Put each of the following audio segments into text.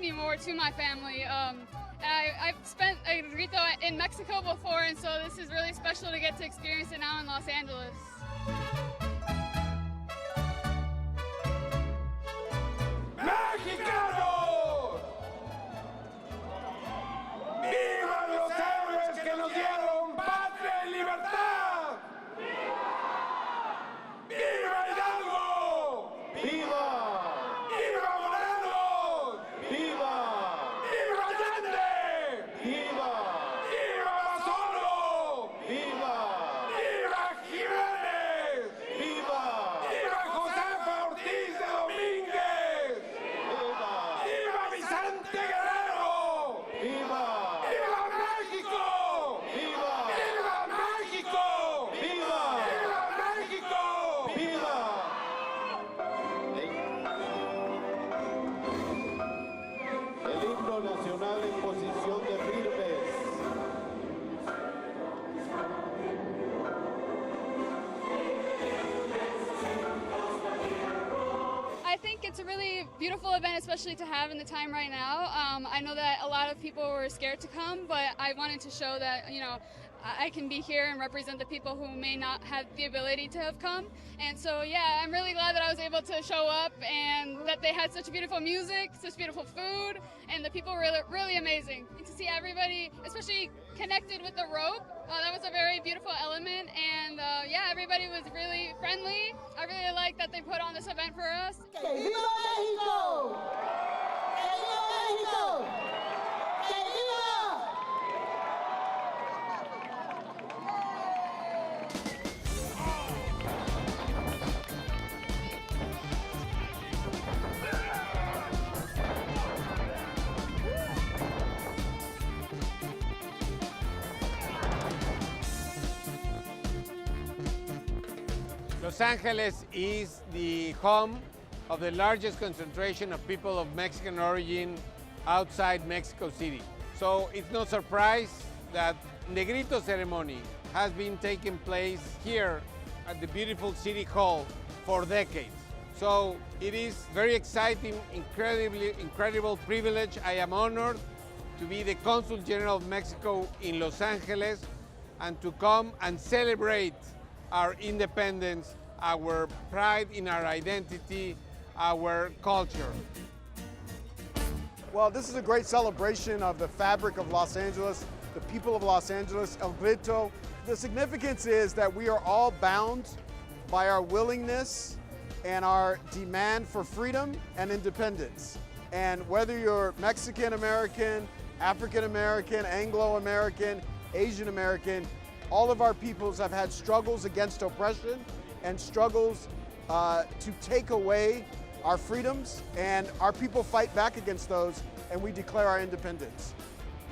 me more to my family. I've spent a grito in Mexico before, and so this is really special to get to experience it now in Los Angeles. ¡Mexicanos! ¡Vivan los héroes que nos dieron patria y libertad! ¡Viva Hidalgo! ¡Viva! ¡Viva Morelos! ¡Viva! ¡Viva Allende! ¡Viva! ¡Viva Basolo! ¡Viva! ¡Viva Jiménez! ¡Viva! ¡Viva Josefa Ortiz de Domínguez! ¡Viva! ¡Viva Vicente Guerrero! ¡Viva! ¡Viva México! ¡Viva! ¡Viva México! ¡Viva! ¡Viva México! ¡Viva! El himno nacional en posición de firmes. I think it's a really beautiful event, especially to have in the time right now. I know that a lot of people were scared to come, but I wanted to show that, I can be here and represent the people who may not have the ability to have come. And so, yeah, I'm really glad that I was able to show up and that they had such beautiful music, such beautiful food, and the people were really, really amazing. And to see everybody, especially connected with the rope, that was a very beautiful element. And yeah, everybody was really friendly. I really like that they put on this event for us. ¡Que viva México! ¡Que viva México! ¡Que viva! Los Angeles is the home of the largest concentration of people of Mexican origin outside Mexico City. So it's no surprise that the Grito ceremony has been taking place here at the beautiful City Hall for decades. So it is very exciting, incredible privilege. I am honored to be the Consul General of Mexico in Los Angeles and to come and celebrate our independence, our pride in our identity, our culture. Well, this is a great celebration of the fabric of Los Angeles, the people of Los Angeles, El Grito. The significance is that we are all bound by our willingness and our demand for freedom and independence. And whether you're Mexican American, African American, Anglo American, Asian American, all of our peoples have had struggles against oppression and struggles to take away our freedoms, and our people fight back against those, and we declare our independence.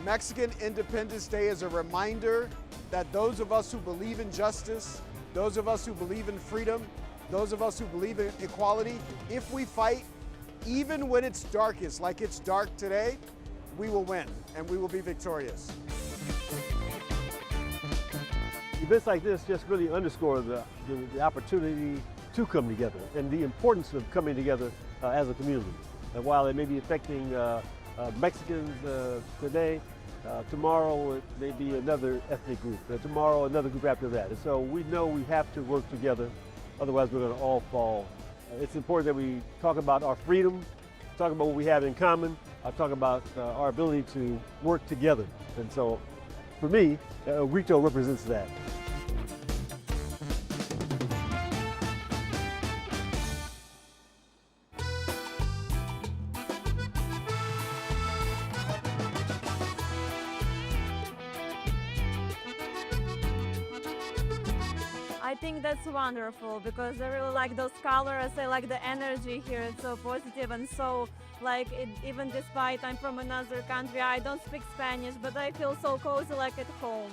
Mexican Independence Day is a reminder that those of us who believe in justice, those of us who believe in freedom, those of us who believe in equality, if we fight, even when it's darkest, like it's dark today, we will win and we will be victorious. Events like this just really underscore the opportunity to come together and the importance of coming together as a community. And while it may be affecting Mexicans today, tomorrow it may be another ethnic group, tomorrow another group after that. And so we know we have to work together, otherwise we're going to all fall. It's important that we talk about our freedom, talk about what we have in common, talk about our ability to work together. And so for me, Grito represents that. I think that's wonderful because I really like those colors. I like the energy here. It's so positive and so even despite I'm from another country, I don't speak Spanish, but I feel so cozy like at home.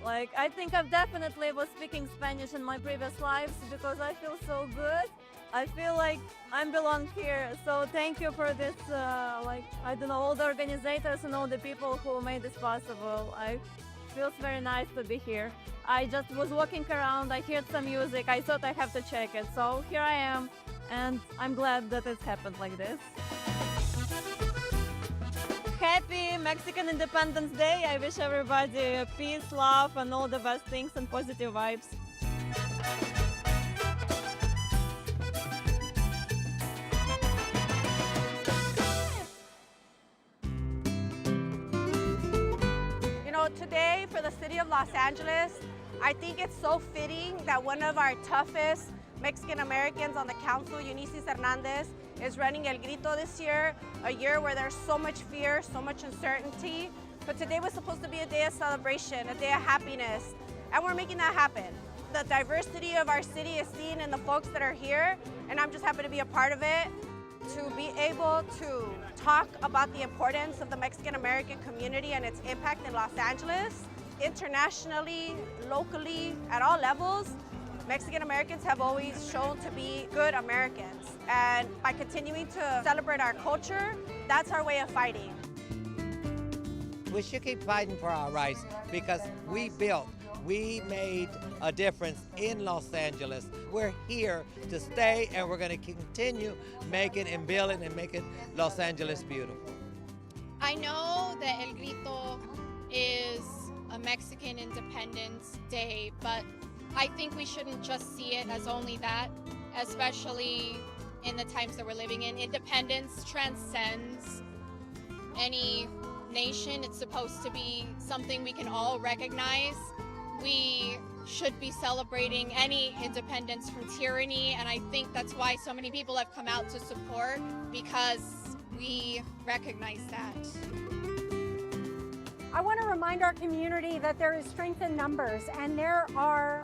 I think I've definitely was speaking Spanish in my previous lives because I feel so good. I feel like I belong here. So thank you for this, I don't know, all the organizers and all the people who made this possible. It feels very nice to be here. I just was walking around, I heard some music, I thought I have to check it. So here I am, and I'm glad that it's happened like this. Mexican Independence Day. I wish everybody peace, love, and all the best things and positive vibes. You know, today for the city of Los Angeles, I think it's so fitting that one of our toughest Mexican Americans on the council, Eunices Hernandez, is running El Grito this year, a year where there's so much fear, so much uncertainty. But today was supposed to be a day of celebration, a day of happiness, and we're making that happen. The diversity of our city is seen in the folks that are here, and I'm just happy to be a part of it. To be able to talk about the importance of the Mexican American community and its impact in Los Angeles, internationally, locally, at all levels, Mexican Americans have always shown to be good Americans. And by continuing to celebrate our culture, that's our way of fighting. We should keep fighting for our rights because we made a difference in Los Angeles. We're here to stay, and we're going to continue making and building and making Los Angeles beautiful. I know that El Grito is a Mexican Independence Day, but I think we shouldn't just see it as only that, especially in the times that we're living in. Independence transcends any nation. It's supposed to be something we can all recognize. We should be celebrating any independence from tyranny, and I think that's why so many people have come out to support, because we recognize that. I want to remind our community that there is strength in numbers, and there are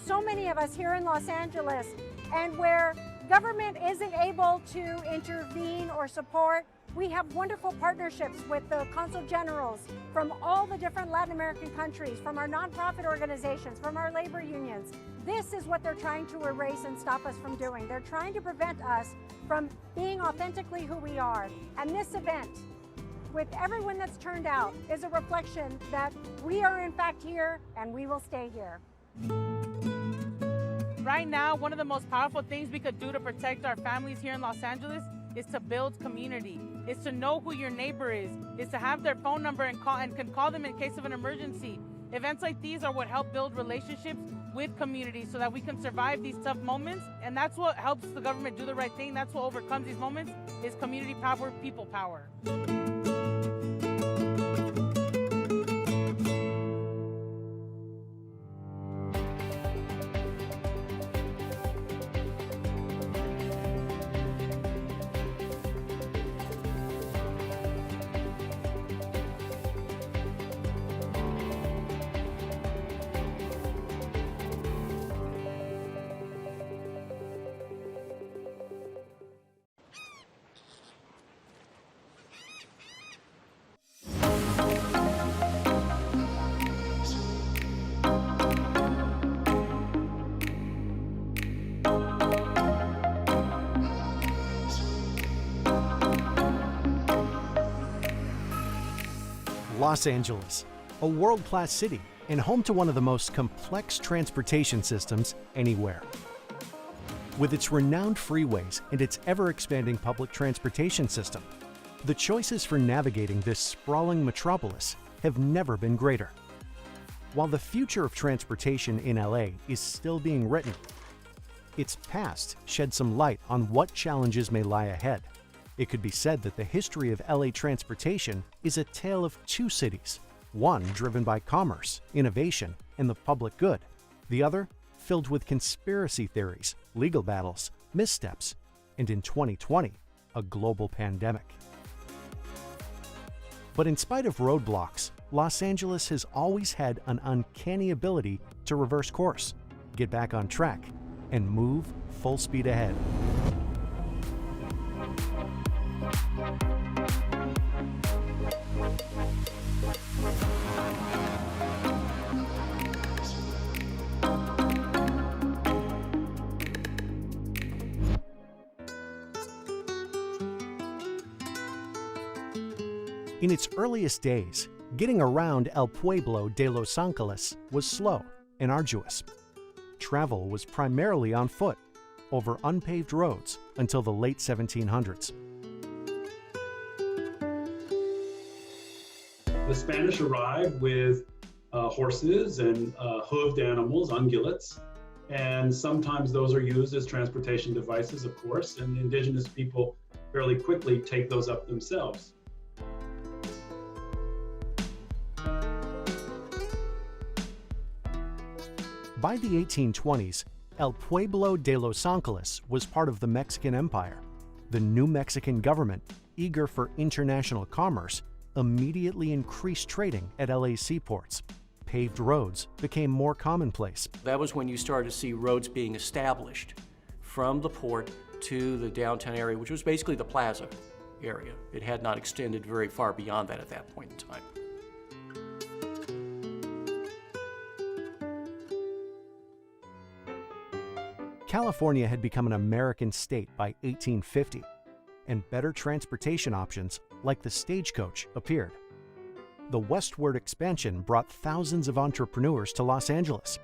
so many of us here in Los Angeles, and where government isn't able to intervene or support, we have wonderful partnerships with the consul generals from all the different Latin American countries, from our nonprofit organizations, from our labor unions. This is what they're trying to erase and stop us from doing. They're trying to prevent us from being authentically who we are. And this event, with everyone that's turned out, is a reflection that we are in fact here and we will stay here. Right now, one of the most powerful things we could do to protect our families here in Los Angeles is to build community, is to know who your neighbor is to have their phone number and can call them in case of an emergency. Events like these are what help build relationships with communities so that we can survive these tough moments, and that's what helps the government do the right thing. That's what overcomes these moments, is community power, people power. Los Angeles, a world-class city and home to one of the most complex transportation systems anywhere. With its renowned freeways and its ever-expanding public transportation system, the choices for navigating this sprawling metropolis have never been greater. While the future of transportation in LA is still being written, its past sheds some light on what challenges may lie ahead. It could be said that the history of LA transportation is a tale of two cities, one driven by commerce, innovation, and the public good, the other filled with conspiracy theories, legal battles, missteps, and in 2020, a global pandemic. But in spite of roadblocks, Los Angeles has always had an uncanny ability to reverse course, get back on track, and move full speed ahead. In its earliest days, getting around El Pueblo de Los Angeles was slow and arduous. Travel was primarily on foot, over unpaved roads until the late 1700s. The Spanish arrived with horses and hooved animals, ungulates, and sometimes those are used as transportation devices, of course, and the indigenous people fairly quickly take those up themselves. By the 1820s, El Pueblo de Los Angeles was part of the Mexican Empire. The new Mexican government, eager for international commerce, immediately increased trading at LA's seaports. Paved roads became more commonplace. That was when you started to see roads being established from the port to the downtown area, which was basically the plaza area. It had not extended very far beyond that at that point in time. California had become an American state by 1850, and better transportation options like the stagecoach appeared. The westward expansion brought thousands of entrepreneurs to Los Angeles.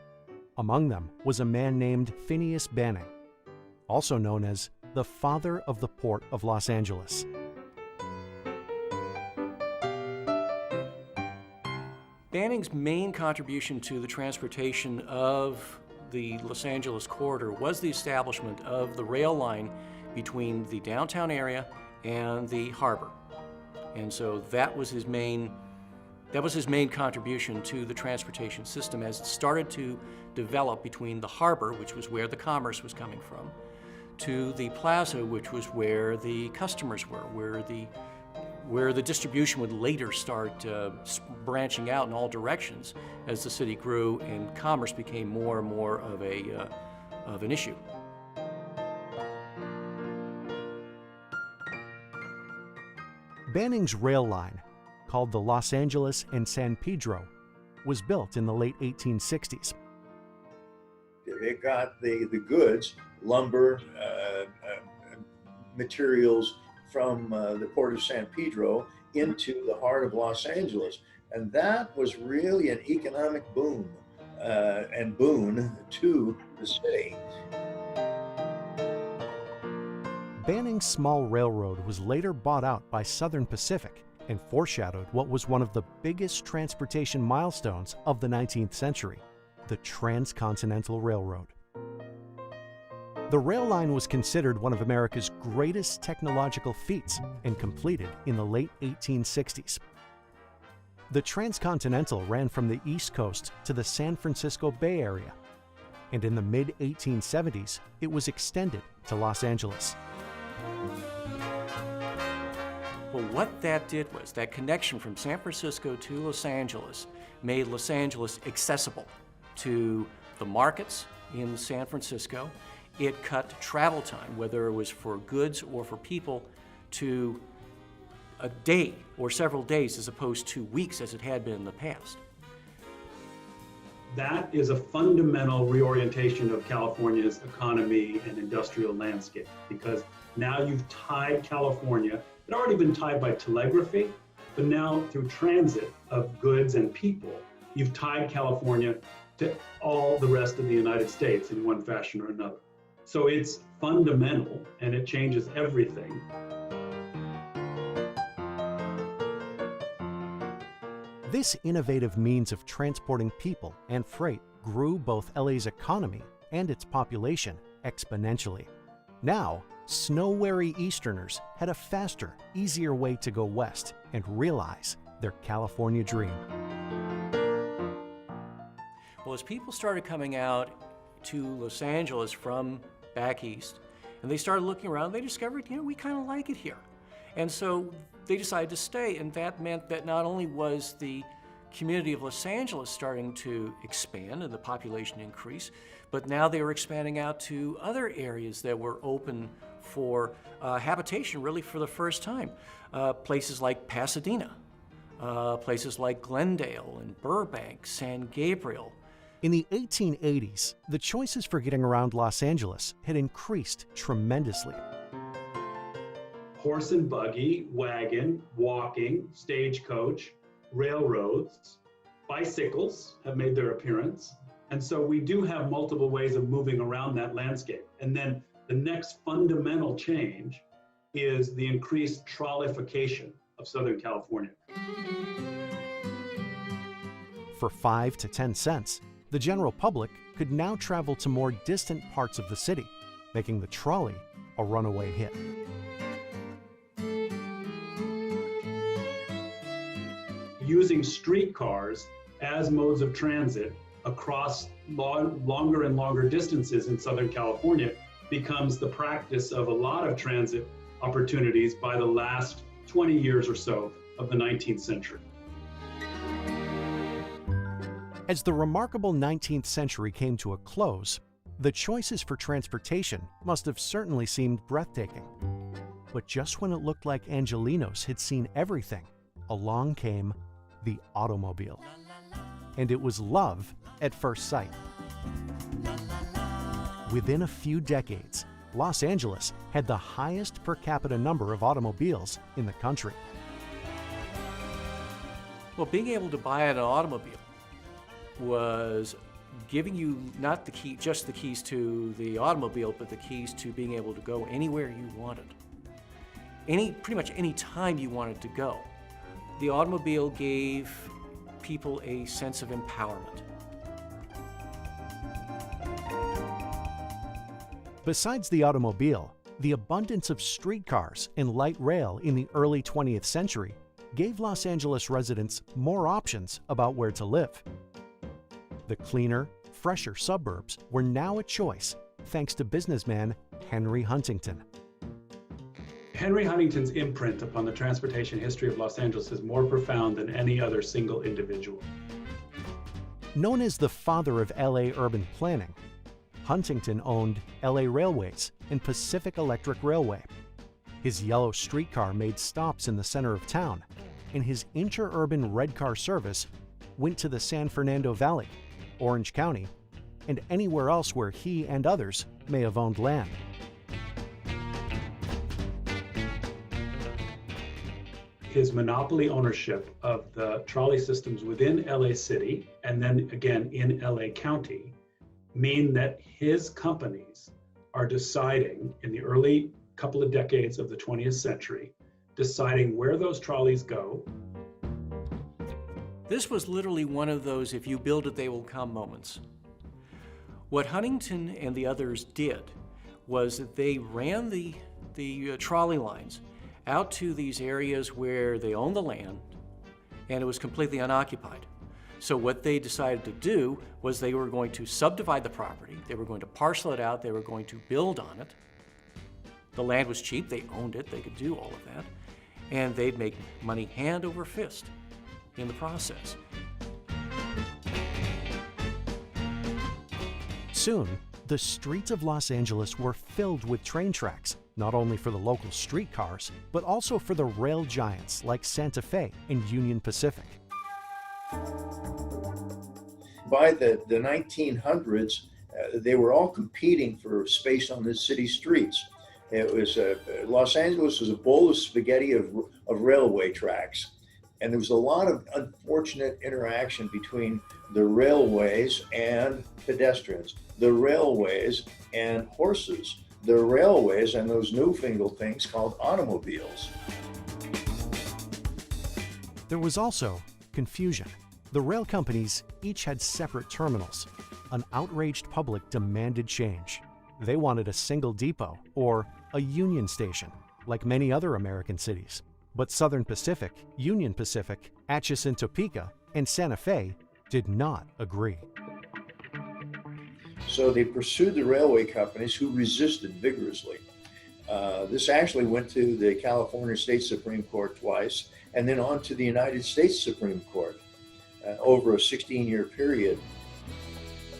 Among them was a man named Phineas Banning, also known as the father of the Port of Los Angeles. Banning's main contribution to the transportation of the Los Angeles corridor was the establishment of the rail line between the downtown area and the harbor. And so that was his main contribution to the transportation system as it started to develop between the harbor, which was where the commerce was coming from, to the plaza, which was where the customers were, where the distribution would later start branching out in all directions as the city grew and commerce became more and more of an issue. Banning's rail line, called the Los Angeles and San Pedro, was built in the late 1860s. It got the goods, lumber, materials from the port of San Pedro into the heart of Los Angeles. And that was really an economic boom and boon to the city. Banning's small railroad was later bought out by Southern Pacific and foreshadowed what was one of the biggest transportation milestones of the 19th century, the Transcontinental Railroad. The rail line was considered one of America's greatest technological feats and completed in the late 1860s. The Transcontinental ran from the East Coast to the San Francisco Bay Area, and in the mid-1870s, it was extended to Los Angeles. Well, what that did was that connection from San Francisco to Los Angeles made Los Angeles accessible to the markets in San Francisco. It cut travel time, whether it was for goods or for people, to a day or several days as opposed to weeks as it had been in the past. That is a fundamental reorientation of California's economy and industrial landscape, because now you've tied California. It had already been tied by telegraphy, but now through transit of goods and people, you've tied California to all the rest of the United States in one fashion or another. So it's fundamental and it changes everything. This innovative means of transporting people and freight grew both LA's economy and its population exponentially. Now, snow-weary Easterners had a faster, easier way to go west and realize their California dream. Well, as people started coming out to Los Angeles from back east, and they started looking around, they discovered, we kind of like it here. And so they decided to stay, and that meant that not only was the community of Los Angeles starting to expand and the population increase, but now they were expanding out to other areas that were open for habitation really for the first time. Places like Pasadena, places like Glendale and Burbank, San Gabriel. In the 1880s, the choices for getting around Los Angeles had increased tremendously. Horse and buggy, wagon, walking, stagecoach, railroads, bicycles have made their appearance. And so we do have multiple ways of moving around that landscape. And then the next fundamental change is the increased trollification of Southern California. For 5 to 10 cents, the general public could now travel to more distant parts of the city, making the trolley a runaway hit. Using streetcars as modes of transit across longer and longer distances in Southern California becomes the practice of a lot of transit opportunities by the last 20 years or so of the 19th century. As the remarkable 19th century came to a close, the choices for transportation must have certainly seemed breathtaking. But just when it looked like Angelenos had seen everything, along came the automobile. And it was love at first sight. Within a few decades, Los Angeles had the highest per capita number of automobiles in the country. Well, being able to buy an automobile was giving you not the key, just the keys to the automobile, but the keys to being able to go anywhere you wanted. Pretty much any time you wanted to go. The automobile gave people a sense of empowerment. Besides the automobile, the abundance of streetcars and light rail in the early 20th century gave Los Angeles residents more options about where to live. The cleaner, fresher suburbs were now a choice thanks to businessman Henry Huntington. Henry Huntington's imprint upon the transportation history of Los Angeles is more profound than any other single individual. Known as the father of LA urban planning, Huntington owned LA Railways and Pacific Electric Railway. His yellow streetcar made stops in the center of town, and his interurban red car service went to the San Fernando Valley, Orange County, and anywhere else where he and others may have owned land. His monopoly ownership of the trolley systems within LA City and then again in LA County mean that his companies are deciding in the early couple of decades of the 20th century, deciding where those trolleys go. This was literally one of those if you build it, they will come moments. What Huntington and the others did was that they ran the trolley lines out to these areas where they owned the land and it was completely unoccupied. So what they decided to do was they were going to subdivide the property, they were going to parcel it out, they were going to build on it. The land was cheap, they owned it, they could do all of that, and they'd make money hand over fist in the process. Soon, the streets of Los Angeles were filled with train tracks, not only for the local streetcars, but also for the rail giants like Santa Fe and Union Pacific. By the 1900s, they were all competing for space on the city streets. It was Los Angeles was a bowl of spaghetti of railway tracks. And there was a lot of unfortunate interaction between the railways and pedestrians, the railways and horses, the railways and those newfangled things called automobiles. There was also confusion. The rail companies each had separate terminals. An outraged public demanded change. They wanted a single depot or a Union Station, like many other American cities. But Southern Pacific, Union Pacific, Atchison, Topeka, and Santa Fe did not agree. So they pursued the railway companies who resisted vigorously. This actually went to the California State Supreme Court twice, and then on to the United States Supreme Court over a 16-year period.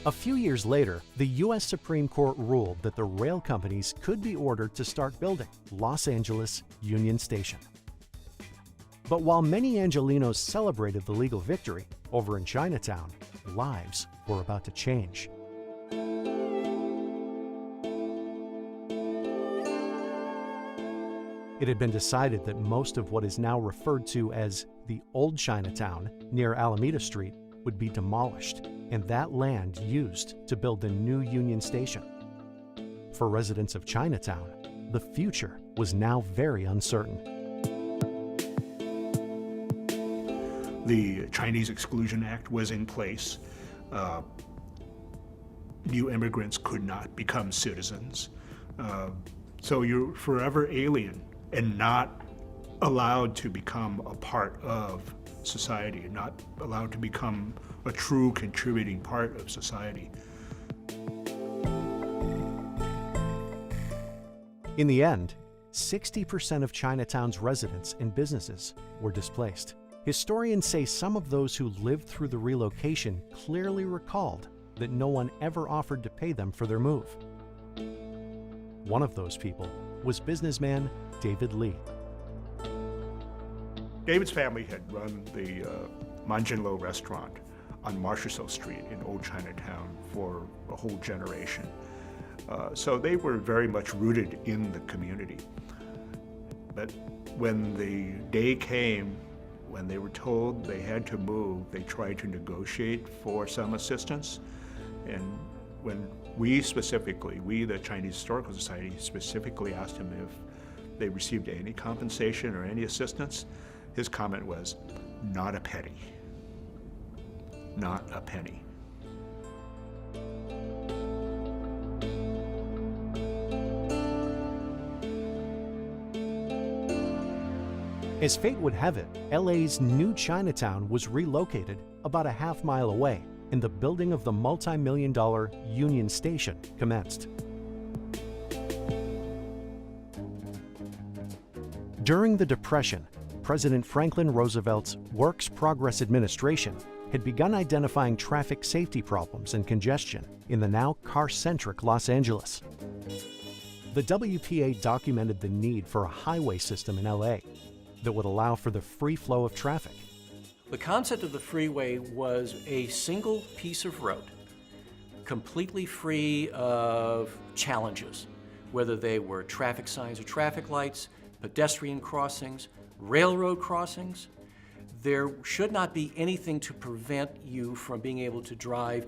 A few years later, the U.S. Supreme Court ruled that the rail companies could be ordered to start building Los Angeles Union Station. But while many Angelenos celebrated the legal victory, over in Chinatown, lives were about to change. It had been decided that most of what is now referred to as the Old Chinatown near Alameda Street would be demolished, and that land used to build the new Union Station. For residents of Chinatown, the future was now very uncertain. the Chinese Exclusion Act was in place. New immigrants could not become citizens. So you're forever alien and not allowed to become a part of society, not allowed to become a true contributing part of society. In the end, 60% of Chinatown's residents and businesses were displaced. Historians say some of those who lived through the relocation clearly recalled that no one ever offered to pay them for their move. One of those people was businessman David Lee. David's family had run the Manjinlo restaurant on Marshall Street in Old Chinatown for a whole generation. So they were very much rooted in the community. But when the day came when they were told they had to move, they tried to negotiate for some assistance. And when we, the Chinese Historical Society, specifically asked him if they received any compensation or any assistance, his comment was, "Not a penny. Not a penny." As fate would have it, LA's new Chinatown was relocated about a half-mile away, and the building of the multi-million-dollar Union Station commenced. During the Depression, President Franklin Roosevelt's Works Progress Administration had begun identifying traffic safety problems and congestion in the now car-centric Los Angeles. The WPA documented the need for a highway system in LA that would allow for the free flow of traffic. The concept of the freeway was a single piece of road, completely free of challenges, whether they were traffic signs or traffic lights, pedestrian crossings, railroad crossings. There should not be anything to prevent you from being able to drive.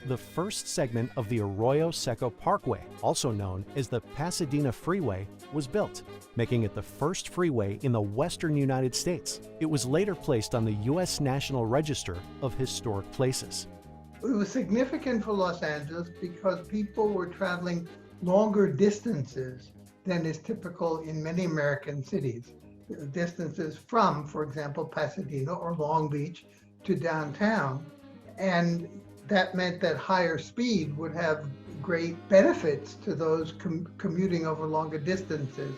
The first segment of the Arroyo Seco Parkway, also known as the Pasadena Freeway, was built, making it the first freeway in the western United States. It was later placed on the U.S. National Register of Historic Places. It was significant for Los Angeles because people were traveling longer distances than is typical in many American cities. Distances from, for example, Pasadena or Long Beach to downtown. And that meant that higher speed would have great benefits to those commuting over longer distances.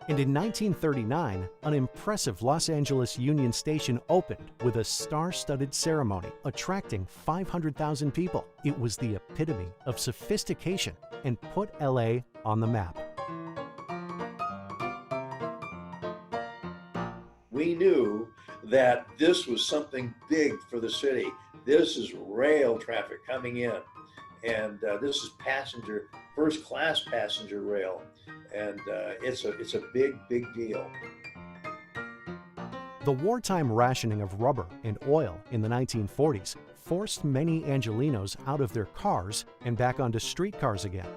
And in 1939, an impressive Los Angeles Union Station opened with a star-studded ceremony attracting 500,000 people. It was the epitome of sophistication and put LA on the map. We knew that this was something big for the city. This is rail traffic coming in, and this is first-class passenger rail, and it's a big deal. The wartime rationing of rubber and oil in the 1940s forced many Angelenos out of their cars and back onto streetcars again.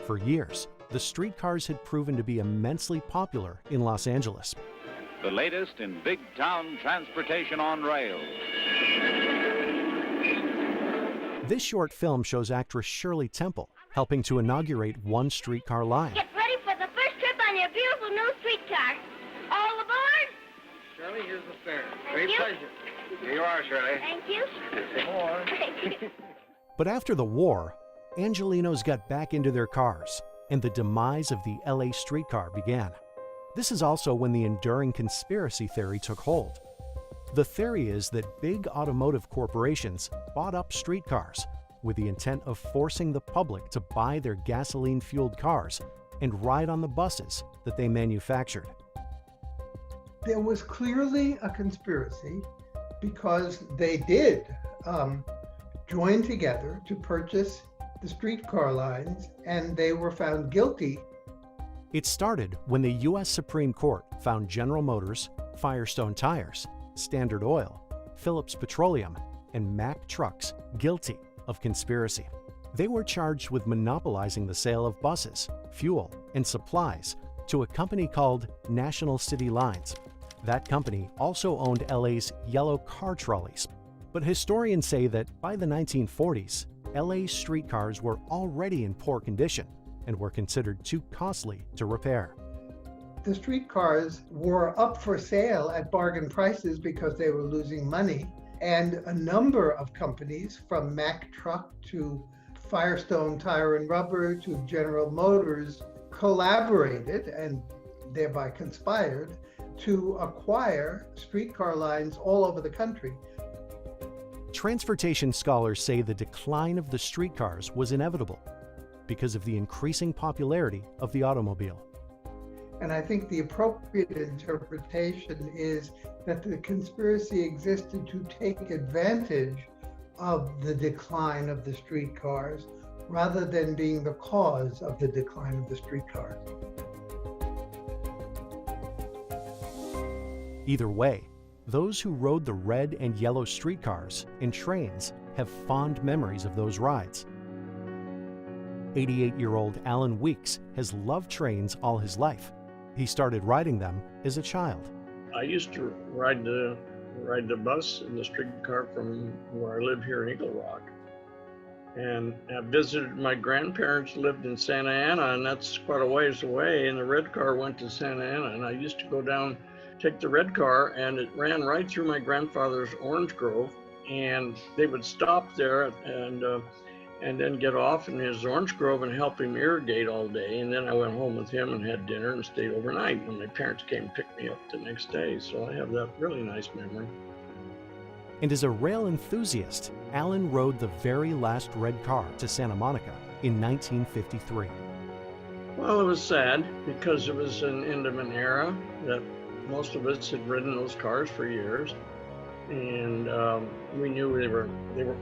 For years, the streetcars had proven to be immensely popular in Los Angeles. The latest in big town transportation on rail. This short film shows actress Shirley Temple helping to inaugurate one streetcar line. Get ready for the first trip on your beautiful new streetcar. All aboard? Shirley, here's the fare. Great pleasure. Here you are, Shirley. Thank you. More. Thank you. But after the war, Angelenos got back into their cars, and the demise of the LA streetcar began. This is also when the enduring conspiracy theory took hold. The theory is that big automotive corporations bought up streetcars with the intent of forcing the public to buy their gasoline-fueled cars and ride on the buses that they manufactured. There was clearly a conspiracy because they did join together to purchase the streetcar lines, and they were found guilty. It started when the U.S. Supreme Court found General Motors, Firestone Tires, Standard Oil, Phillips Petroleum, and Mack Trucks guilty of conspiracy. They were charged with monopolizing the sale of buses, fuel, and supplies to a company called National City Lines. That company also owned LA's yellow car trolleys. But historians say that by the 1940s, LA's streetcars were already in poor condition and were considered too costly to repair. The streetcars were up for sale at bargain prices because they were losing money. And a number of companies, from Mack Truck to Firestone Tire and Rubber to General Motors, collaborated and thereby conspired to acquire streetcar lines all over the country. Transportation scholars say the decline of the streetcars was inevitable because of the increasing popularity of the automobile. And I think the appropriate interpretation is that the conspiracy existed to take advantage of the decline of the streetcars rather than being the cause of the decline of the streetcars. Either way, those who rode the red and yellow streetcars and trains have fond memories of those rides. 88-year-old Alan Weeks has loved trains all his life. He started riding them as a child. I used to ride the bus and the streetcar from where I live here in Eagle Rock. And I visited my grandparents lived in Santa Ana, and that's quite a ways away, and the red car went to Santa Ana, and I used to go down, take the red car, and it ran right through my grandfather's orange grove, and they would stop there and then get off in his orange grove and help him irrigate all day. And then I went home with him and had dinner and stayed overnight when my parents came and picked me up the next day. So I have that really nice memory. And as a rail enthusiast, Alan rode the very last red car to Santa Monica in 1953. Well, it was sad because it was an end of an era that most of us had ridden those cars for years. And we knew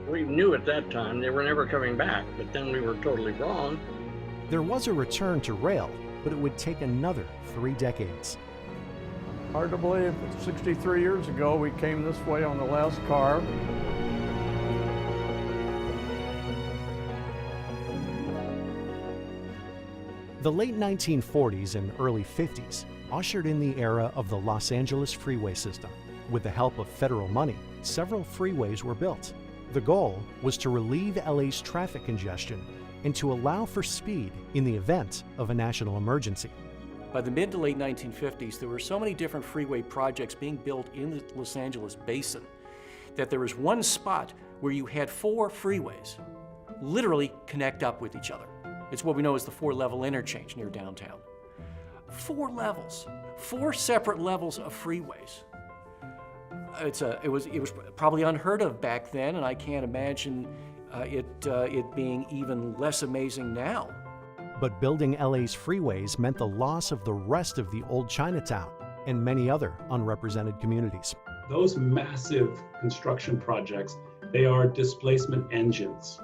we knew at that time they were never coming back, but then we were totally wrong. There was a return to rail, but it would take another 3 decades. Hard to believe, 63 years ago we came this way on the last car. The late 1940s and early 50s ushered in the era of the Los Angeles freeway system. With the help of federal money, several freeways were built. The goal was to relieve LA's traffic congestion and to allow for speed in the event of a national emergency. By the mid to late 1950s, there were so many different freeway projects being built in the Los Angeles basin that there was one spot where you had 4 freeways literally connect up with each other. It's what we know as the 4-level interchange near downtown. 4 levels, 4 separate levels of freeways. It was probably unheard of back then, and I can't imagine it being even less amazing now. But building LA's freeways meant the loss of the rest of the old Chinatown and many other unrepresented communities. Those massive construction projects, they are displacement engines.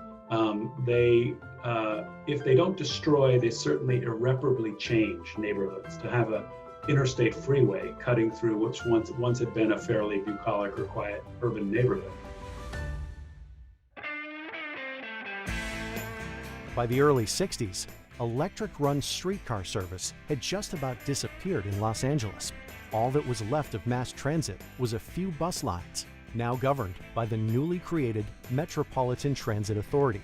If they don't destroy, they certainly irreparably change neighborhoods. To have a interstate freeway cutting through which once had been a fairly bucolic or quiet urban neighborhood. By the early 60s, electric-run streetcar service had just about disappeared in Los Angeles. All that was left of mass transit was a few bus lines, now governed by the newly created Metropolitan Transit Authority.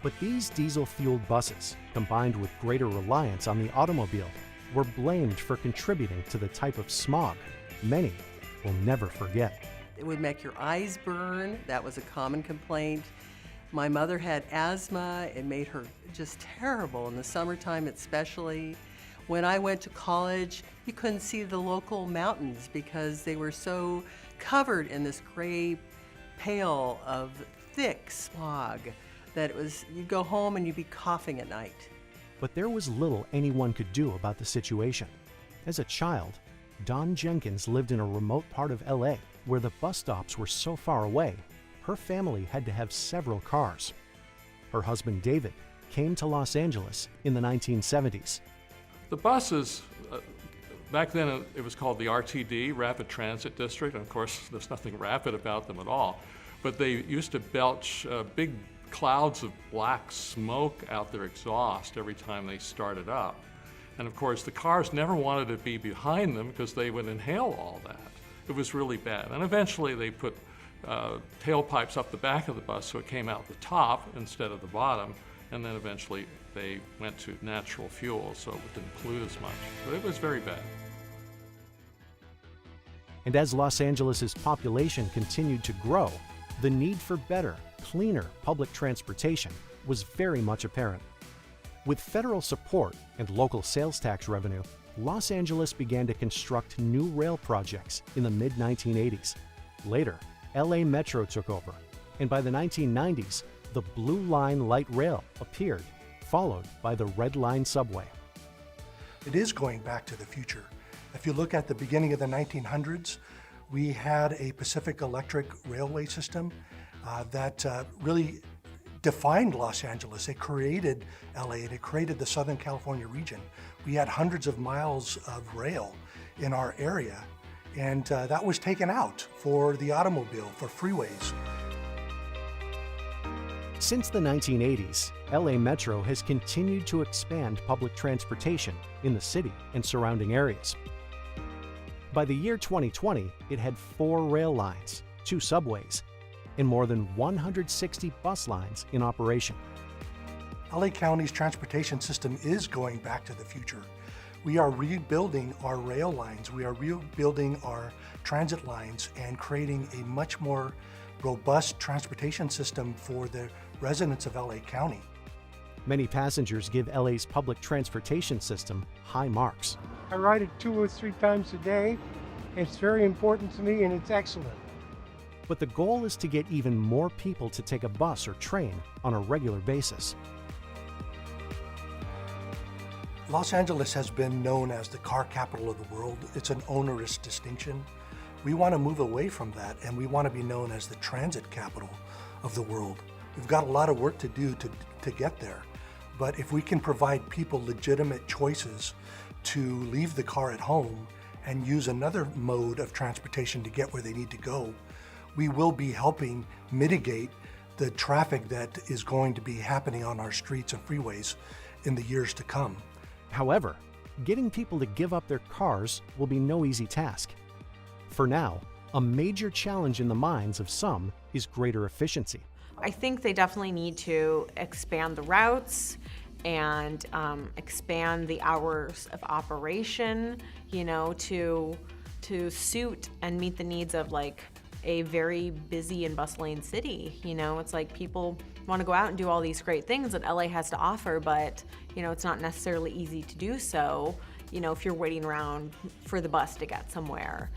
But these diesel-fueled buses, combined with greater reliance on the automobile, were blamed for contributing to the type of smog many will never forget. It would make your eyes burn. That was a common complaint. My mother had asthma. It made her just terrible in the summertime especially. When I went to college, you couldn't see the local mountains because they were so covered in this gray pale of thick smog that it was, you'd go home and you'd be coughing at night. But there was little anyone could do about the situation. As a child, Dawn Jenkins lived in a remote part of LA where the bus stops were so far away, her family had to have several cars. Her husband David came to Los Angeles in the 1970s. The buses, back then it was called the RTD, Rapid Transit District, and of course there's nothing rapid about them at all, but they used to belch big clouds of black smoke out their exhaust every time they started up. And of course, the cars never wanted to be behind them because they would inhale all that. It was really bad. And eventually they put tailpipes up the back of the bus so it came out the top instead of the bottom. And then eventually they went to natural fuel so it didn't pollute as much. But it was very bad. And as Los Angeles' population continued to grow, the need for better, cleaner public transportation was very much apparent. With federal support and local sales tax revenue, Los Angeles began to construct new rail projects in the mid-1980s. Later, LA Metro took over, and by the 1990s, the Blue Line light rail appeared, followed by the Red Line subway. It is going back to the future. If you look at the beginning of the 1900s, we had a Pacific Electric railway system that really defined Los Angeles. It created LA and it created the Southern California region. We had hundreds of miles of rail in our area, and that was taken out for the automobile, for freeways. Since the 1980s, LA Metro has continued to expand public transportation in the city and surrounding areas. By the year 2020, it had 4 rail lines, 2 subways, and more than 160 bus lines in operation. LA County's transportation system is going back to the future. We are rebuilding our rail lines, we are rebuilding our transit lines and creating a much more robust transportation system for the residents of LA County. Many passengers give LA's public transportation system high marks. I ride it 2 or 3 times a day. It's very important to me and it's excellent. But the goal is to get even more people to take a bus or train on a regular basis. Los Angeles has been known as the car capital of the world. It's an onerous distinction. We want to move away from that, and we want to be known as the transit capital of the world. We've got a lot of work to do to get there. But if we can provide people legitimate choices to leave the car at home and use another mode of transportation to get where they need to go, we will be helping mitigate the traffic that is going to be happening on our streets and freeways in the years to come. However, getting people to give up their cars will be no easy task. For now, a major challenge in the minds of some is greater efficiency. I think they definitely need to expand the routes and expand the hours of operation, you know, to suit and meet the needs of like a very busy and bustling city. You know, it's like people want to go out and do all these great things that LA has to offer, but you know, it's not necessarily easy to do so, you know, if you're waiting around for the bus to get somewhere.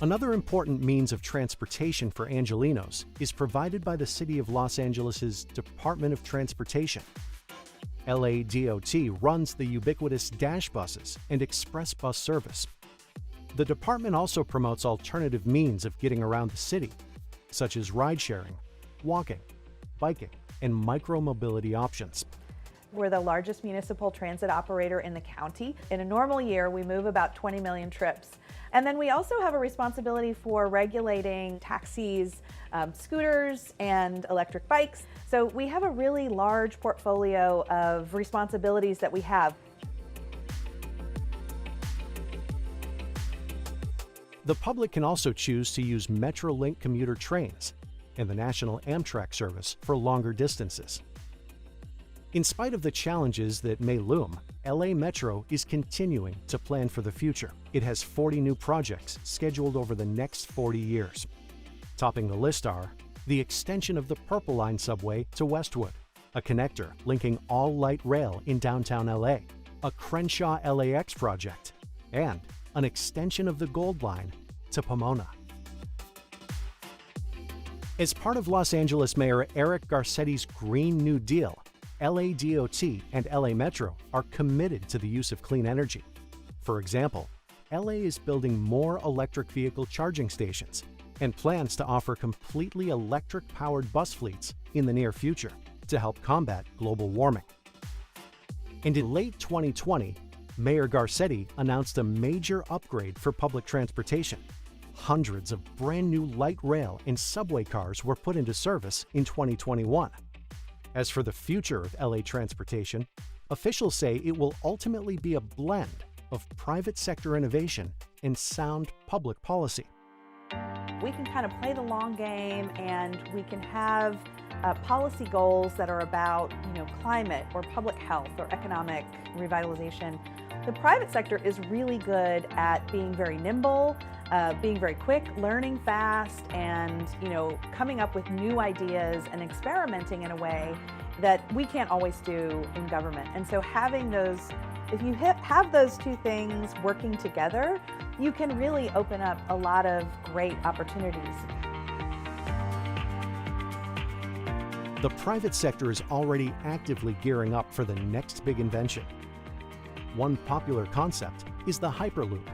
Another important means of transportation for Angelenos is provided by the City of Los Angeles' Department of Transportation. LA DOT runs the ubiquitous Dash buses and express bus service. The department also promotes alternative means of getting around the city, such as ride-sharing, walking, biking, and micro-mobility options. We're the largest municipal transit operator in the county. In a normal year, we move about 20 million trips. And then we also have a responsibility for regulating taxis, scooters, and electric bikes. So we have a really large portfolio of responsibilities that we have. The public can also choose to use Metrolink commuter trains and the National Amtrak service for longer distances. In spite of the challenges that may loom, LA Metro is continuing to plan for the future. It has 40 new projects scheduled over the next 40 years. Topping the list are the extension of the Purple Line subway to Westwood, a connector linking all light rail in downtown LA, a Crenshaw LAX project, and an extension of the Gold Line to Pomona. As part of Los Angeles Mayor Eric Garcetti's Green New Deal, LA DOT and LA Metro are committed to the use of clean energy. For example, LA is building more electric vehicle charging stations and plans to offer completely electric-powered bus fleets in the near future to help combat global warming. And in late 2020, Mayor Garcetti announced a major upgrade for public transportation, Hundreds of brand new light rail and subway cars were put into service in 2021. As for the future of LA transportation, officials say it will ultimately be a blend of private sector innovation and sound public policy. We can kind of play the long game, and we can have policy goals that are about, climate or public health or economic revitalization. The private sector is really good at being very nimble, being very quick, learning fast, and coming up with new ideas and experimenting in a way that we can't always do in government. And so having those, if you have those two things working together, you can really open up a lot of great opportunities. The private sector is already actively gearing up for the next big invention. One popular concept is the Hyperloop.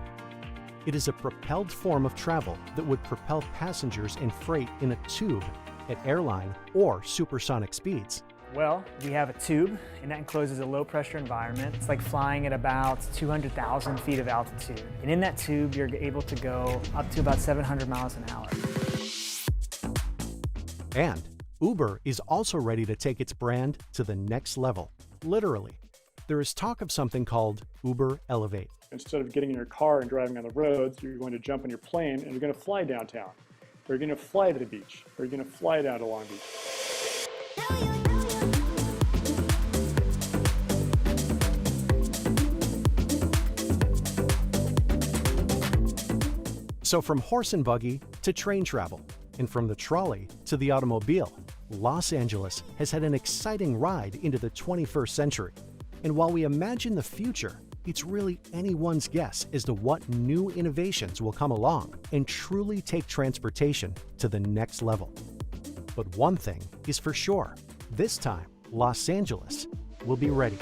It is a propelled form of travel that would propel passengers and freight in a tube at airline or supersonic speeds. Well, we have a tube, and that encloses a low-pressure environment. It's like flying at about 200,000 feet of altitude. And in that tube, you're able to go up to about 700 miles an hour. And Uber is also ready to take its brand to the next level, literally. There is talk of something called Uber Elevate. Instead of getting in your car and driving on the roads, you're going to jump in your plane and you're going to fly downtown. Or you're going to fly to the beach. Or you're going to fly down to Long Beach. So from horse and buggy to train travel, and from the trolley to the automobile, Los Angeles has had an exciting ride into the 21st century. And while we imagine the future, it's really anyone's guess as to what new innovations will come along and truly take transportation to the next level. But one thing is for sure, this time, Los Angeles will be ready.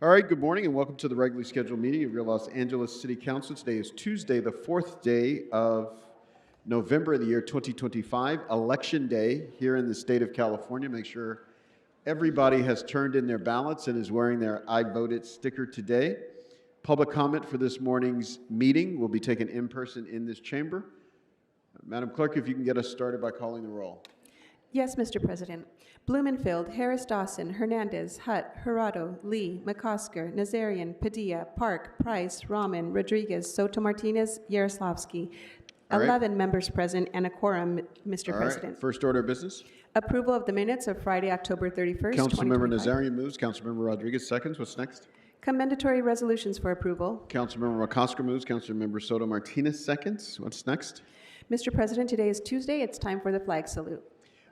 All right, good morning and welcome to the regularly scheduled meeting of your Los Angeles City Council. Today is Tuesday, the 4th day of November of the year 2025, Election Day here in the state of California. Make sure everybody has turned in their ballots and is wearing their I voted sticker today. Public comment for this morning's meeting will be taken in person in this chamber. Madam Clerk, if you can get us started by calling the roll. Yes, Mr. President. Blumenfield, Harris Dawson, Hernandez, Hutt, Jurado, Lee, McCosker, Nazarian, Padilla, Park, Price, Rahman, Rodriguez, Soto Martinez, Yaroslavsky. All right. 11 members present and a quorum, Mr. All President. right, first order of business. Approval of the minutes of Friday, October 31st, Councilmember 2025. Nazarian moves, Councilmember Rodriguez seconds. What's next? Commendatory resolutions for approval. Councilmember McCosker moves, Councilmember Soto Martinez seconds. What's next? Mr. President, today is Tuesday. It's time for the flag salute.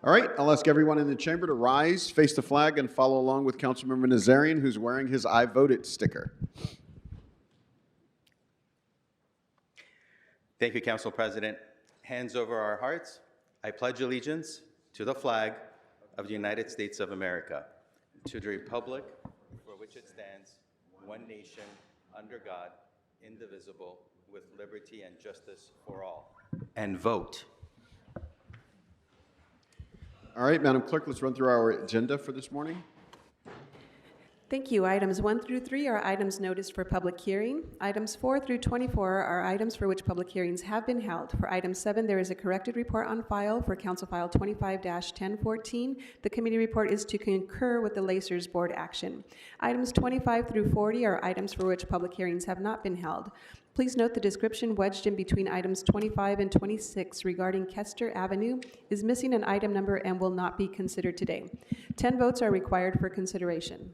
All right, I'll ask everyone in the chamber to rise, face the flag, and follow along with Councilmember Nazarian, who's wearing his I voted sticker. Thank you, Council President. Hands over our hearts. I pledge allegiance to the flag of the United States of America, to the republic for which it stands, one nation, under God, indivisible, with liberty and justice for all. And vote. All right, Madam Clerk, let's run through our agenda for this morning. Thank you. Items 1 through 3 are items noticed for public hearing. Items 4 through 24 are items for which public hearings have been held. For item 7, there is a corrected report on file for Council File 25-1014. The committee report is to concur with the Lacers Board action. Items 25 through 40 are items for which public hearings have not been held. Please note the description wedged in between items 25 and 26 regarding Kester Avenue is missing an item number and will not be considered today. 10 votes are required for consideration.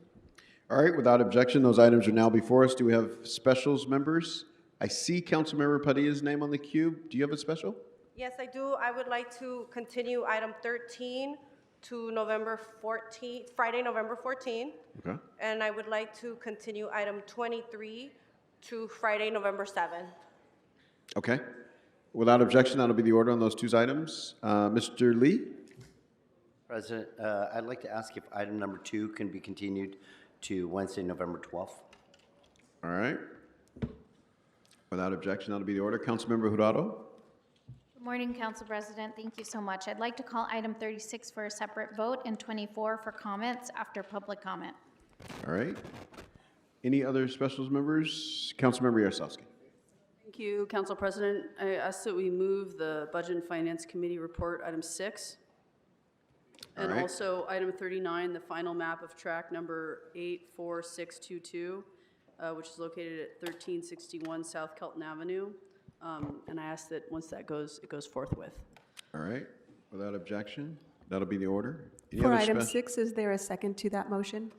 All right, without objection, those items are now before us. Do we have specials members? I see Councilmember Padilla's name on the cube. Do you have a special? Yes, I do. I would like to continue item 13 to November 14th, Friday, November 14th. Okay. And I would like to continue item 23 to Friday, November 7th. Okay. Without objection, that'll be the order on those two items. Mr. Lee? President, I'd like to ask if item number 2 can be continued to Wednesday, November 12th. All right. Without objection, that'll be the order. Councilmember Jurado? Good morning, Council President. Thank you so much. I'd like to call item 36 for a separate vote and 24 for comments after public comment. All right. Any other specials members? Councilmember Yaroslavsky. Thank you, Council President. I ask that we move the Budget and Finance Committee report, item 6. And All right. also item 39, the final map of track number 84622, which is located at 1361 South Kelton Avenue. And I ask that once that goes, it goes forthwith. All right. Without objection, that'll be the order. Any For other item 6, is there a second to that motion?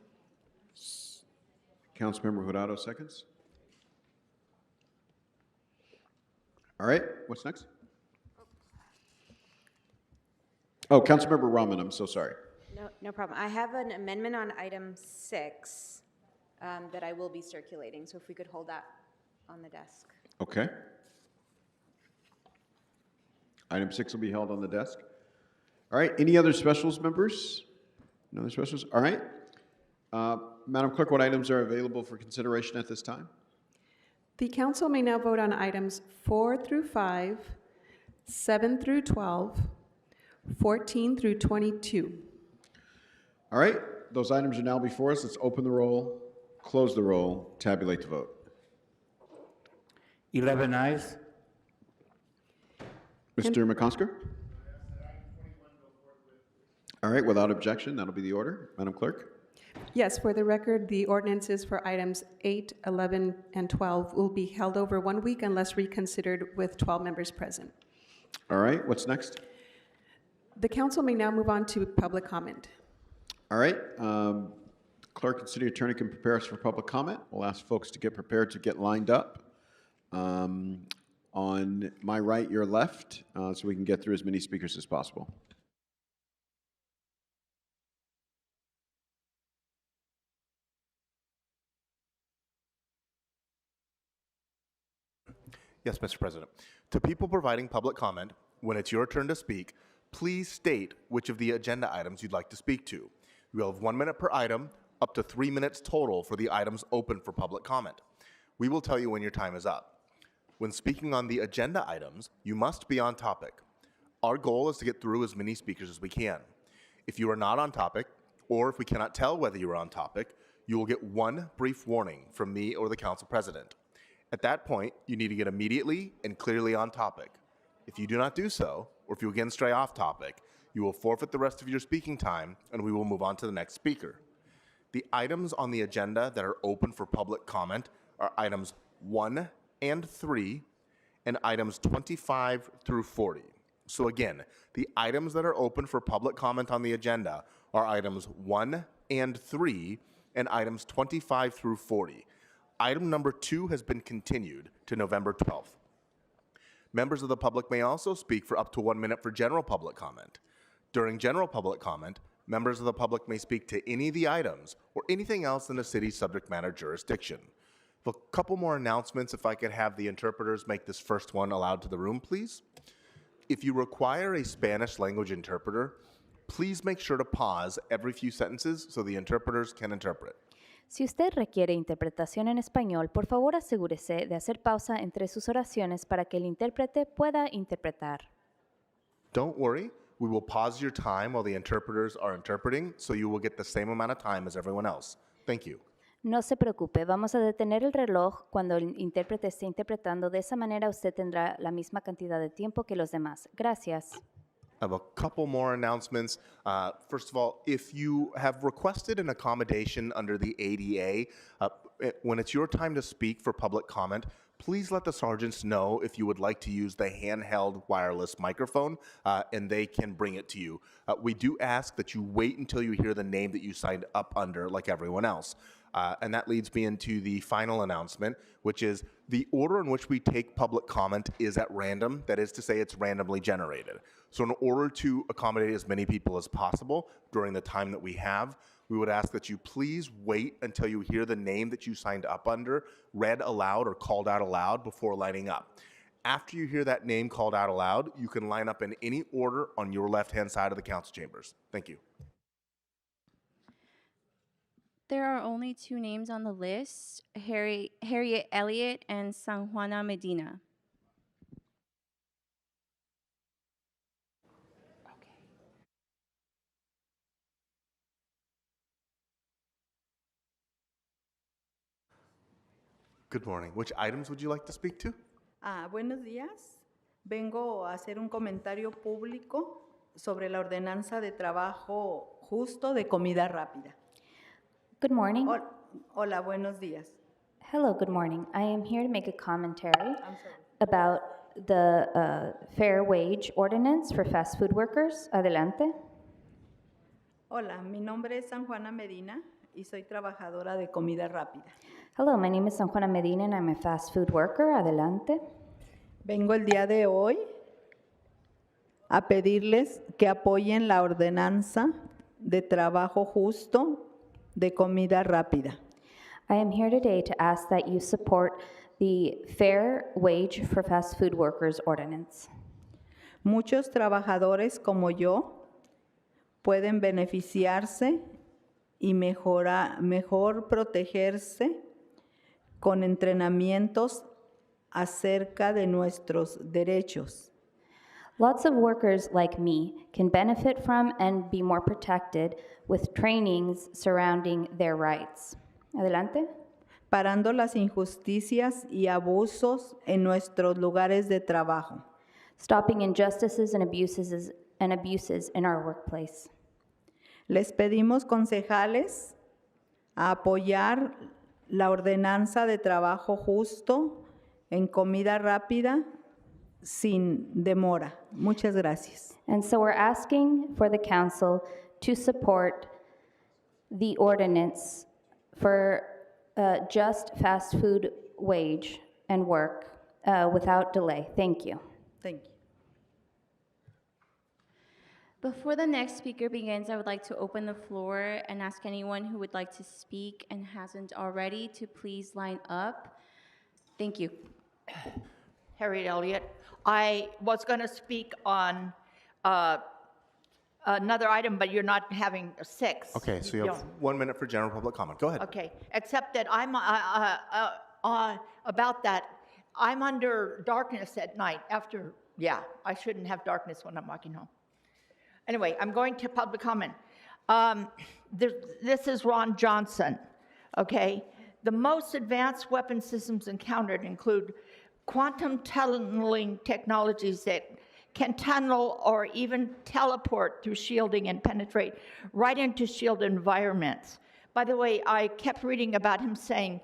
Councilmember Jurado seconds. All right. What's next? Oh, Councilmember Rahman, I'm so sorry. No problem. I have an amendment on item 6 that I will be circulating, so if we could hold that on the desk. Okay. Item 6 will be held on the desk. All right. Any other specials members? No other specials? All right. Madam Clerk, what items are available for consideration at this time? The council may now vote on items 4 through 5, 7 through 12, 14 through 22. All right. Those items are now before us. Let's open the roll, close the roll, tabulate the vote. 11 ayes. Mr. McCosker? All right. Without objection, that'll be the order. Madam Clerk? Yes, for the record, the ordinances for items 8, 11, and 12 will be held over 1 week unless reconsidered with 12 members present. All right. What's next? The council may now move on to public comment. All right. Clerk and City Attorney can prepare us for public comment. We'll ask folks to get prepared to get lined up on my right, your left, so we can get through as many speakers as possible. Yes, Mr. President. To people providing public comment, when it's your turn to speak, please state which of the agenda items you'd like to speak to. You will have 1 minute per item, up to 3 minutes total for the items open for public comment. We will tell you when your time is up. When speaking on the agenda items, you must be on topic. Our goal is to get through as many speakers as we can. If you are not on topic, or if we cannot tell whether you are on topic, you will get one brief warning from me or the council president. At that point, you need to get immediately and clearly on topic. If you do not do so, or if you again stray off topic, you will forfeit the rest of your speaking time and we will move on to the next speaker. The items on the agenda that are open for public comment are items 1 and 3 and items 25 through 40. So again, the items that are open for public comment on the agenda are items 1 and 3 and items 25 through 40. Item number 2 has been continued to November 12th. Members of the public may also speak for up to 1 minute for general public comment. During general public comment, members of the public may speak to any of the items or anything else in the city's subject matter jurisdiction. A couple more announcements, if I could have the interpreters make this first one aloud to the room, please. If you require a Spanish language interpreter, please make sure to pause every few sentences so the interpreters can interpret. Si usted requiere interpretación en español, por favor asegúrese de hacer pausa entre sus oraciones para que el intérprete pueda interpretar. Don't worry, we will pause your time while the interpreters are interpreting, so you will get the same amount of time as everyone else. Thank you. No se preocupe, vamos a detener el reloj cuando el intérprete esté interpretando. De esa manera usted tendrá la misma cantidad de tiempo que los demás. Gracias. I have a couple more announcements. First of all, if you have requested an accommodation under the ADA, when it's your time to speak for public comment, please let the sergeants know if you would like to use the handheld wireless microphone, and they can bring it to you. We do ask that you wait until you hear the name that you signed up under, like everyone else. And that leads me into the final announcement, which is the order in which we take public comment is at random. That is to say, it's randomly generated. So in order to accommodate as many people as possible during the time that we have, we would ask that you please wait until you hear the name that you signed up under read aloud or called out aloud before lining up. After you hear that name called out aloud, you can line up in any order on your left-hand side of the council chambers. Thank you. There are only 2 names on the list, Harriet Elliott and San Juana Medina. Good morning. Which items would you like to speak to? Buenos días. Vengo a hacer un comentario público sobre la ordenanza de trabajo justo de comida rápida. Good morning. Hola, buenos días. Hello, good morning. I am here to make a commentary about the fair wage ordinance for fast food workers. Adelante. Hola, mi nombre es San Juana Medina y soy trabajadora de comida rápida. Hello, my name is San Juana Medina and I'm a fast food worker. Adelante. Vengo el día de hoy a pedirles que apoyen la ordenanza de trabajo justo de comida rápida. I am here today to ask that you support the Fair Wage for Fast Food Workers Ordinance. Muchos trabajadores como yo pueden beneficiarse y mejor protegerse con entrenamientos acerca de nuestros derechos. Lots of workers like me can benefit from and be more protected with trainings surrounding their rights. Adelante. Parando las injusticias y abusos en nuestros lugares de trabajo. Stopping injustices and abuses in our workplace. Les pedimos, concejales, a apoyar la ordenanza de trabajo justo en comida rápida sin demora. Muchas gracias. And so we're asking for the council to support the ordinance for just fast food wage and work without delay. Thank you. Thank you. Before the next speaker begins, I would like to open the floor and ask anyone who would like to speak and hasn't already to please line up. Thank you. Harriet Elliott. I was going to speak on another item, but you're not having 6. Okay, so you have 1 minute for general public comment. Go ahead. Okay, except that I'm about that. I'm under darkness at night after. Yeah, I shouldn't have darkness when I'm walking home. Anyway, I'm going to public comment. This is Ron Johnson. Okay, the most advanced weapon systems encountered include quantum tunneling technologies that can tunnel or even teleport through shielding and penetrate right into shielded environments. By the way, I kept reading about him saying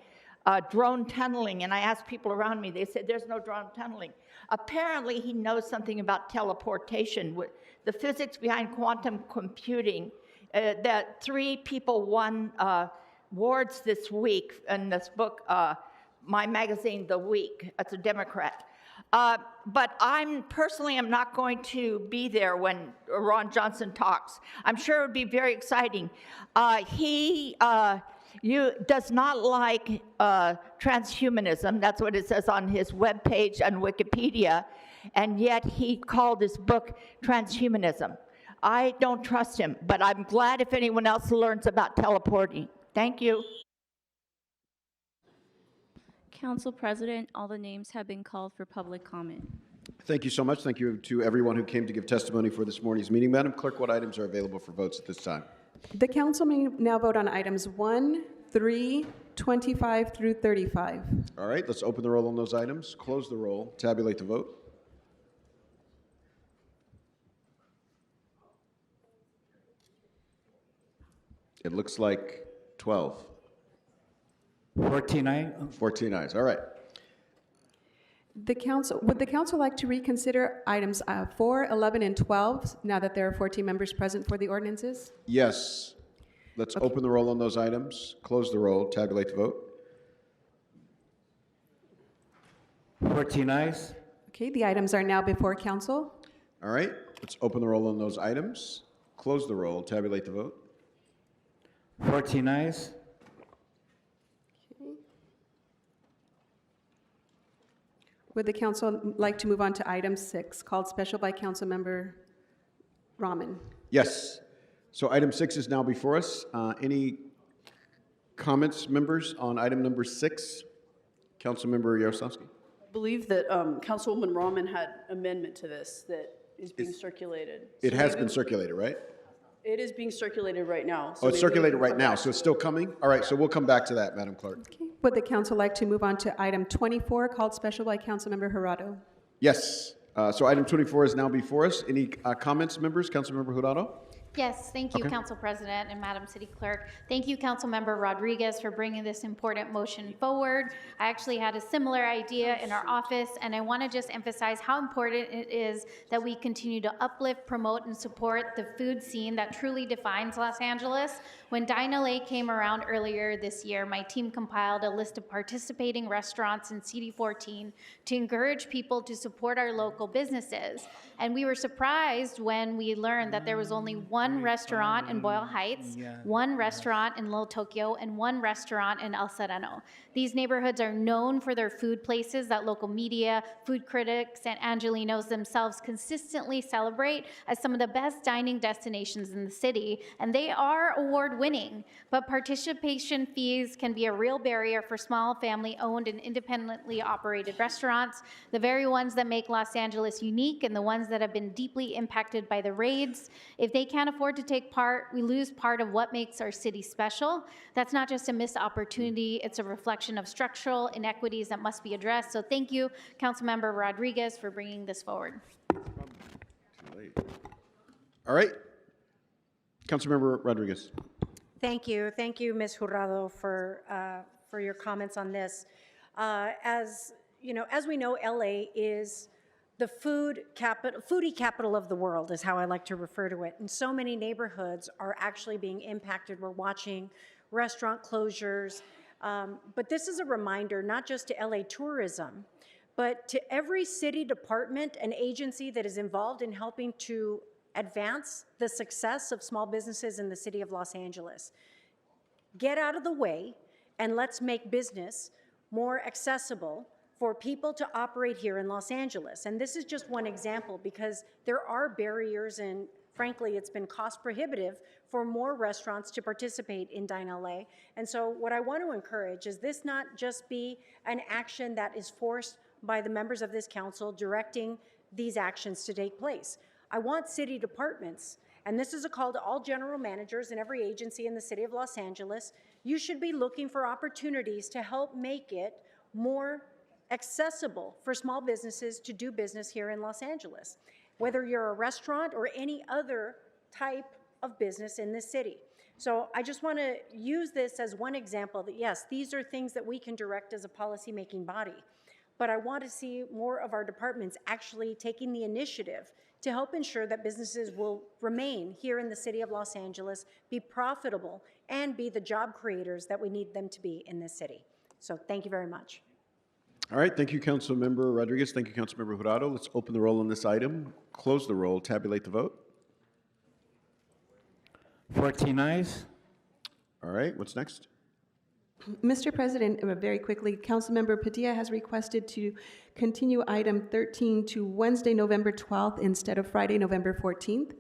drone tunneling, and I asked people around me, they said there's no drone tunneling. Apparently, he knows something about teleportation, the physics behind quantum computing, that 3 people won awards this week in this book, my magazine, The Week. It's a Democrat. But I'm not going to be there when Ron Johnson talks. I'm sure it would be very exciting. He does not like transhumanism. That's what it says on his webpage on Wikipedia. And yet he called his book Transhumanism. I don't trust him, but I'm glad if anyone else learns about teleporting. Thank you. Council President, all the names have been called for public comment. Thank you so much. Thank you to everyone who came to give testimony for this morning's meeting. Madam Clerk, what items are available for votes at this time? The council may now vote on items 1, 3, 25 through 35. All right, let's open the roll on those items, close the roll, tabulate the vote. It looks like 12. 14 ayes. 14 ayes. All right. Would the council like to reconsider items 4, 11, and 12 now that there are 14 members present for the ordinances? Yes. Let's open the roll on those items, close the roll, tabulate the vote. 14 ayes. Okay, the items are now before council. All right. Let's open the roll on those items, close the roll, tabulate the vote. 14 ayes. Would the council like to move on to item 6, called special by Council Member Rahman? Yes. So item 6 is now before us. Any comments, members, on item number 6? Councilmember Yaroslavsky. I believe that Councilwoman Rahman had amendment to this that is being circulated. It So has maybe- been circulated, right? It is being circulated right now. so Oh, it's maybe we circulated can right come now, back so to it's still coming? All right, so we'll come back to that, Madam Clerk. Would the council like to move on to item 24, called special by Councilmember Jurado? Yes. So item 24 is now before us. Any comments, members? Councilmember Jurado? Yes, thank you, Okay. Council President and Madam City Clerk. Thank you, Councilmember Rodriguez, for bringing this important motion forward. I actually had a similar idea in our office, and I want to just emphasize how important it is that we continue to uplift, promote, and support the food scene that truly defines Los Angeles. When Dine LA came around earlier this year, my team compiled a list of participating restaurants in CD14 to encourage people to support our local businesses. And we were surprised when we learned that there was only one restaurant in Boyle Heights, one restaurant in Little Tokyo, and one restaurant in El Sereno. These neighborhoods are known for their food places that local media, food critics, and Angelinos themselves consistently celebrate as some of the best dining destinations in the city, and they are award-winning. But participation fees can be a real barrier for small family-owned and independently operated restaurants, the very ones that make Los Angeles unique and the ones that have been deeply impacted by the raids. If they can't afford to take part, we lose part of what makes our city special. That's not just a missed opportunity, it's a reflection of structural inequities that must be addressed. So thank you, Councilmember Rodriguez, for bringing this forward. All right. Councilmember Rodriguez. Thank you, Ms. Jurado, for your comments on this. As you know, as we know, LA is the foodie capital of the world, is how I like to refer to it. And so many neighborhoods are actually being impacted. We're watching restaurant closures. But this is a reminder, not just to LA tourism, but to every city department and agency that is involved in helping to advance the success of small businesses in the city of Los Angeles. Get out of the way and let's make business more accessible for people to operate here in Los Angeles. And this is just one example because there are barriers and frankly, it's been cost prohibitive for more restaurants to participate in Dine LA. And so what I want to encourage is this not just be an action that is forced by the members of this council directing these actions to take place. I want city departments, and this is a call to all general managers in every agency in the city of Los Angeles, you should be looking for opportunities to help make it more accessible for small businesses to do business here in Los Angeles, whether you're a restaurant or any other type of business in this city. So I just want to use this as one example that yes, these are things that we can direct as a policy-making body, but I want to see more of our departments actually taking the initiative to help ensure that businesses will remain here in the city of Los Angeles, be profitable, and be the job creators that we need them to be in this city. So thank you very much. All right, thank you, Councilmember Rodriguez. Thank you, Councilmember Jurado. Let's open the roll on this item, close the roll, tabulate the vote. 14 ayes. All right, what's next? Mr. President, very quickly, Councilmember Padilla has requested to continue item 13 to Wednesday, November 12th instead of Friday, November 14th.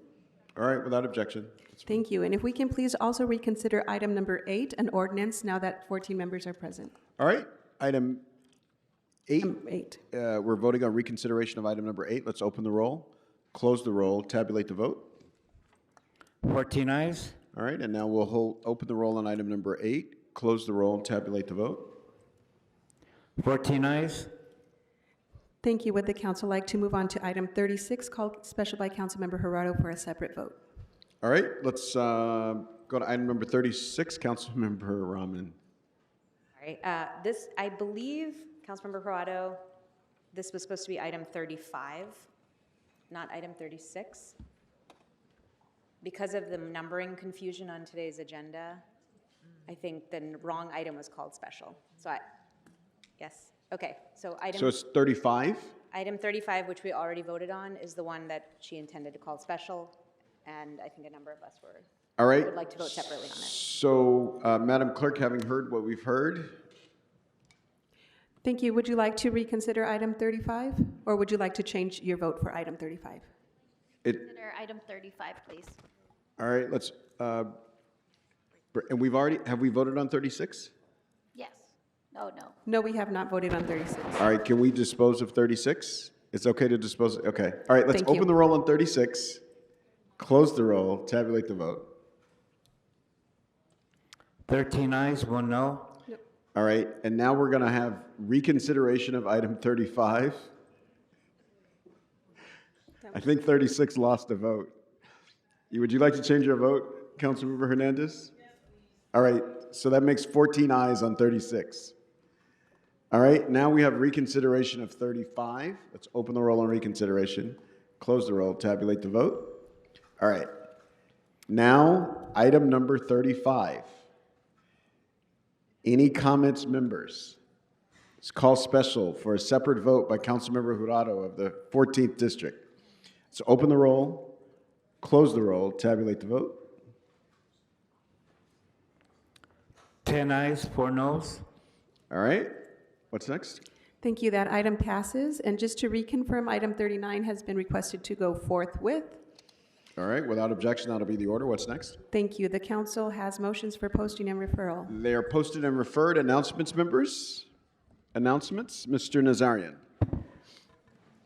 All right, without objection. Thank you. And if we can please also reconsider item number 8, an ordinance, now that 14 members are present. All right, item 8. We're voting on reconsideration of item number 8. Let's open the roll, close the roll, tabulate the vote. 14 ayes. All right, and now we'll open the roll on item number 8, close the roll, tabulate the vote. 14 ayes. Thank you. Would the council like to move on to item 36, called special by Councilmember Jurado for a separate vote? All right, let's go to item number 36, Councilmember Rahman. All right, this, I believe, Councilmember Jurado, this was supposed to be item 35, not item 36. Because of the numbering confusion on today's agenda, I think the wrong item was called special. So yes, okay, so item. So it's 35? Item 35, which we already voted on, is the one that she intended to call special, and I think a number of us All right. would like to vote separately on it. So, Madam Clerk, having heard what we've heard, Thank you. Would you like to reconsider item 35, or would you like to change your vote for item 35? Consider item 35, please. All right, let's, and have we voted on 36? Yes. No. No, we have not voted on 36. All right, can we dispose of 36? It's okay to dispose, okay. All right, let's Thank you. open the roll on 36, close the roll, tabulate the vote. 13 ayes, 1 no. All right, and now we're going to have reconsideration of item 35. I think 36 lost a vote. Would you like to change your vote, Councilmember Hernandez? Yes, please. All right, so that makes 14 ayes on 36. All right, now we have reconsideration of 35. Let's open the roll on reconsideration, close the roll, tabulate the vote. All right, now item number 35. Any comments, members? It's called special for a separate vote by Councilmember Jurado of the 14th District. So open the roll, close the roll, tabulate the vote. 10 ayes, 4 noes. All right, what's next? Thank you. That item passes. And just to reconfirm, item 39 has been requested to go forthwith. All right, without objection, that'll be the order. What's next? Thank you. The council has motions for posting and referral. They are posted and referred. Announcements, members? Announcements? Mr. Nazarian.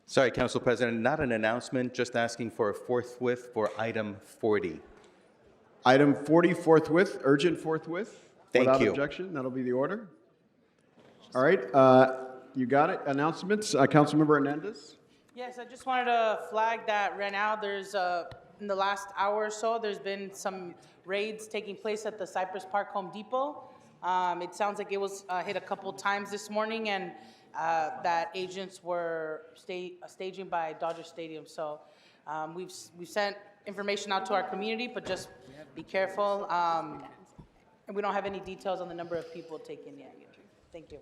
Sorry, Council President, not an announcement, just asking for a forthwith for item 40. Item 40, forthwith, urgent forthwith. Thank Without you. objection, that'll be the order. All right, you got it. Announcements, Councilmember Hernandez. Yes, I just wanted to flag that right now there's, in the last hour or so, there's been some raids taking place at the Cypress Park Home Depot. It sounds like it was hit a couple times this morning, and that agents were staging by Dodger Stadium. So we've sent information out to our community, but just be careful. And we don't have any details on the number of people taken yet. Thank you.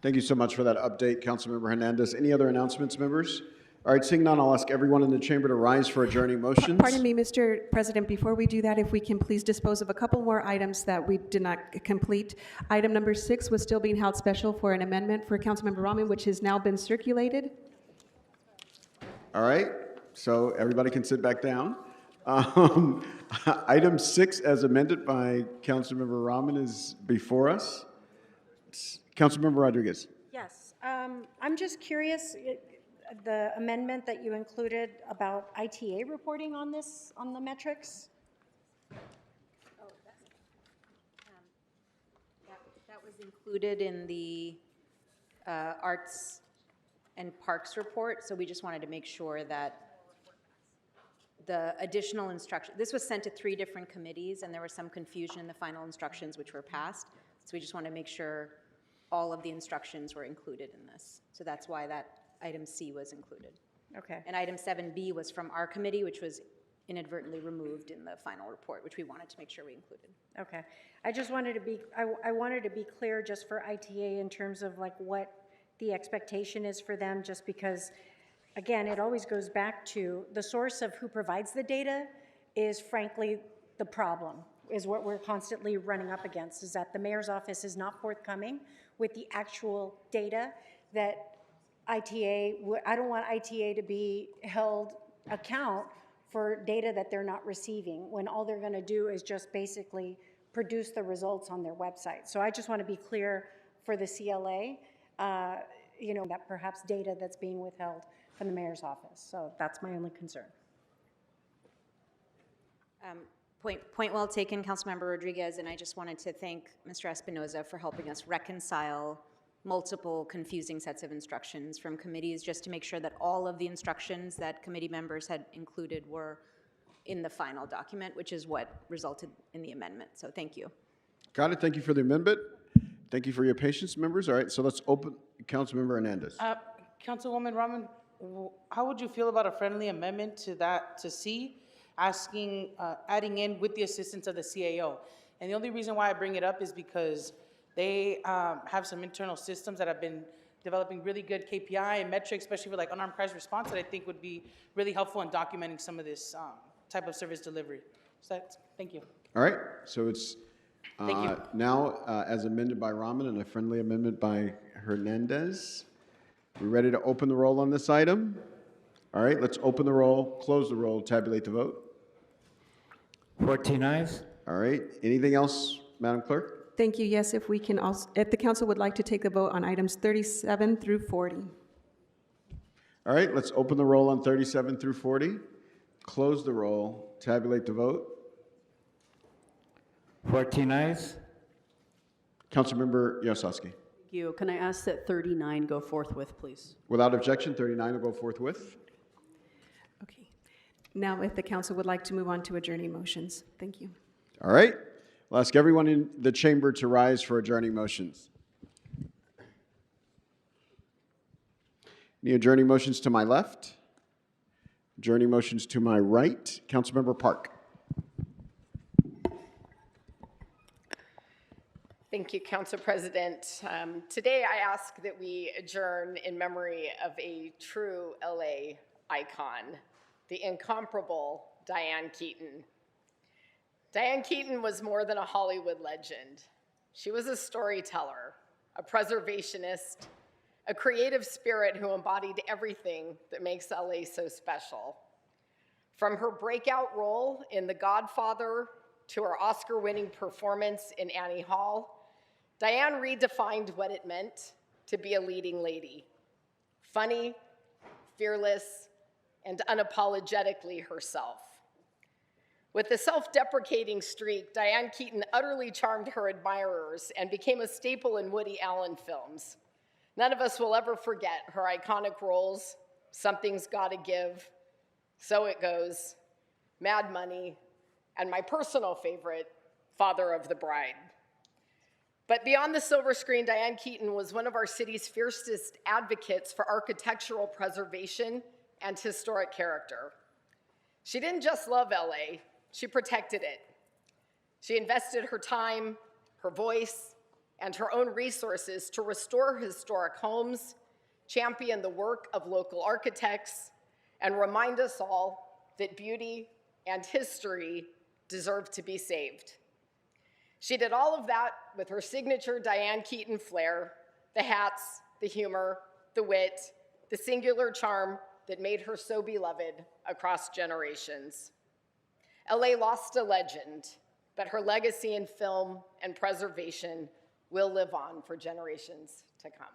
Thank you so much for that update, Councilmember Hernandez. Any other announcements, members? All right, seeing none, I'll ask everyone in the chamber to rise for adjourning motions. Pardon me, Mr. President, before we do that, if we can please dispose of a couple more items that we did not complete. Item number 6 was still being held special for an amendment for Councilmember Rahman, which has now been circulated. All right, so everybody can sit back down. Item 6, as amended by Councilmember Rahman, is before us. Councilmember Rodriguez. Yes, I'm just curious, the amendment that you included about ITA reporting on this, on the metrics? That was included in the Arts and Parks report, so we just wanted to make sure that the additional instruction, this was sent to 3 different committees, and there was some confusion in the final instructions which were passed, so we just want to make sure all of the instructions were included in this. So that's why that item C was included. Okay. And item 7B was from our committee, which was inadvertently removed in the final report, which we wanted to make sure we included. Okay. I just wanted to be, I wanted to be clear just for ITA in terms of like what the expectation is for them, just because, again, it always goes back to the source of who provides the data is frankly the problem, is what we're constantly running up against, is that the mayor's office is not forthcoming with the actual data that ITA, I don't want ITA to be held account for data that they're not receiving when all they're going to do is just basically produce the results on their website. So I just want to be clear for the CLA, you know, that perhaps data that's being withheld from the mayor's office. So that's my only concern. Point well taken, Councilmember Rodriguez, and I just wanted to thank Mr. Espinoza for helping us reconcile multiple confusing sets of instructions from committees, just to make sure that all of the instructions that committee members had included were in the final document, which is what resulted in the amendment. So thank you. Got it. Thank you for the amendment. Thank you for your patience, members. All right, so let's open. Councilmember Hernandez. Councilwoman Rahman, how would you feel about a friendly amendment to that, to C, asking, adding in with the assistance of the CAO? And the only reason why I bring it up is because they have some internal systems that have been developing really good KPI and metrics, especially for like unarmed crisis response, that I think would be really helpful in documenting some of this type of service delivery. So that's, thank you. All right, so it's Thank you. now as amended by Rahman and a friendly amendment by Hernandez. We ready to open the roll on this item? All right, let's open the roll, close the roll, tabulate the vote. 14 ayes. All right, anything else, Madam Clerk? Thank you. Yes, if we can also, if the council would like to take the vote on items 37 through 40. All right, let's open the roll on 37 through 40, close the roll, tabulate the vote. 14 ayes. Councilmember Yosowski. Thank you. Can I ask that 39 go forthwith, please? Without objection, 39 will go forthwith. Okay. Now, if the council would like to move on to adjourning motions. Thank you. All right, I'll ask everyone in the chamber to rise for adjourning motions. Any adjourning motions to my left? Adjourning motions to my right? Councilmember Park. Thank you, Council President. Today I ask that we adjourn in memory of a true LA icon, the incomparable Diane Keaton. Diane Keaton was more than a Hollywood legend. She was a storyteller, a preservationist, a creative spirit who embodied everything that makes LA so special. From her breakout role in The Godfather to her Oscar-winning performance in Annie Hall, Diane redefined what it meant to be a leading lady. Funny, fearless, and unapologetically herself. With a self-deprecating streak, Diane Keaton utterly charmed her admirers and became a staple in Woody Allen films. None of us will ever forget her iconic roles, Something's Gotta Give, So It Goes, Mad Money, and my personal favorite, Father of the Bride. But beyond the silver screen, Diane Keaton was one of our city's fiercest advocates for architectural preservation and historic character. She didn't just love LA, she protected it. She invested her time, her voice, and her own resources to restore historic homes, champion the work of local architects, and remind us all that beauty and history deserve to be saved. She did all of that with her signature Diane Keaton flair, the hats, the humor, the wit, the singular charm that made her so beloved across generations. LA lost a legend, but her legacy in film and preservation will live on for generations to come.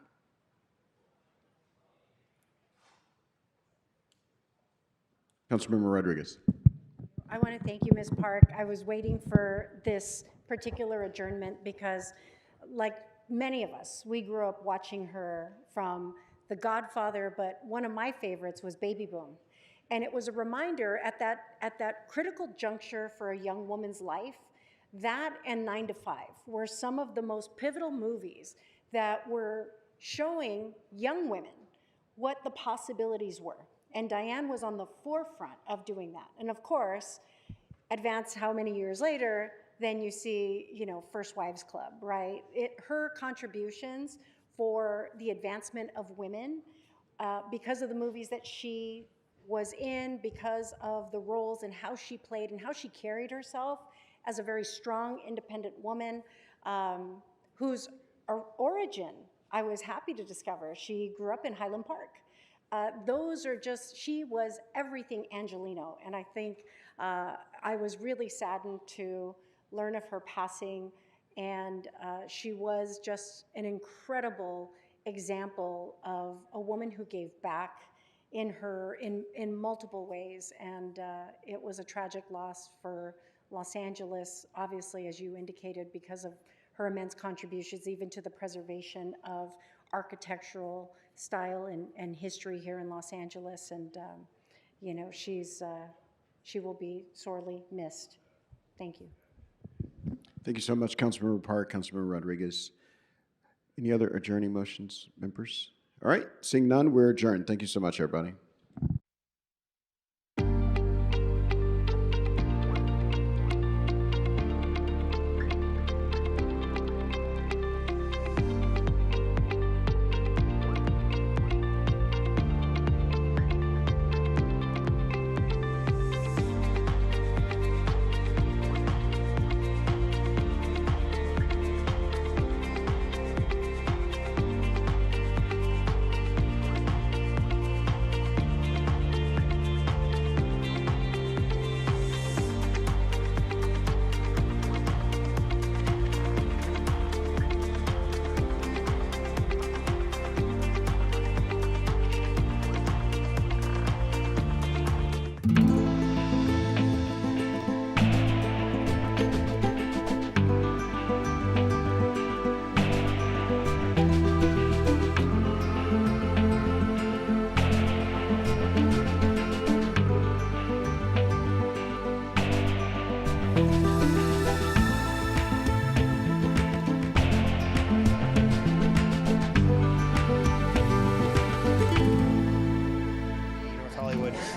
Councilmember Rodriguez. I want to thank you, Ms. Park. I was waiting for this particular adjournment because, like many of us, we grew up watching her from The Godfather, but one of my favorites was Baby Boom. And it was a reminder at that critical juncture for a young woman's life, that and 9 to 5 were some of the most pivotal movies that were showing young women what the possibilities were. And Diane was on the forefront of doing that. And of course, advance how many years later, then you see, First Wives Club, right? Her contributions for the advancement of women, because of the movies that she was in, because of the roles and how she played and how she carried herself as a very strong, independent woman, whose origin I was happy to discover. She grew up in Highland Park. She was everything Angelino, and I think I was really saddened to learn of her passing, and she was just an incredible example of a woman who gave back in multiple ways, and it was a tragic loss for Los Angeles, obviously, as you indicated, because of her immense contributions even to the preservation of architectural style and history here in Los Angeles, and she will be sorely missed. Thank you. Thank you so much, Councilmember Park, Councilmember Rodriguez. Any other adjourning motions, members? All right, seeing none, we're adjourned. Thank you so much, everybody.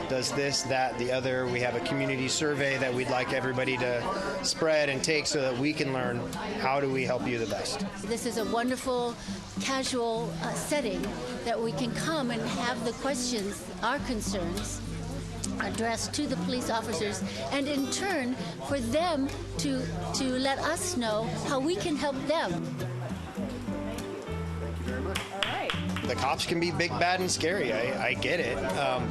Does this, that, the other. We have a community survey that we'd like everybody to spread and take so that we can learn how do we help you the best. This is a wonderful, casual setting that we can come and have the questions, our concerns, addressed to the police officers, and in turn for them to let us know how we can help them. The cops can be big, bad, and scary. I get it,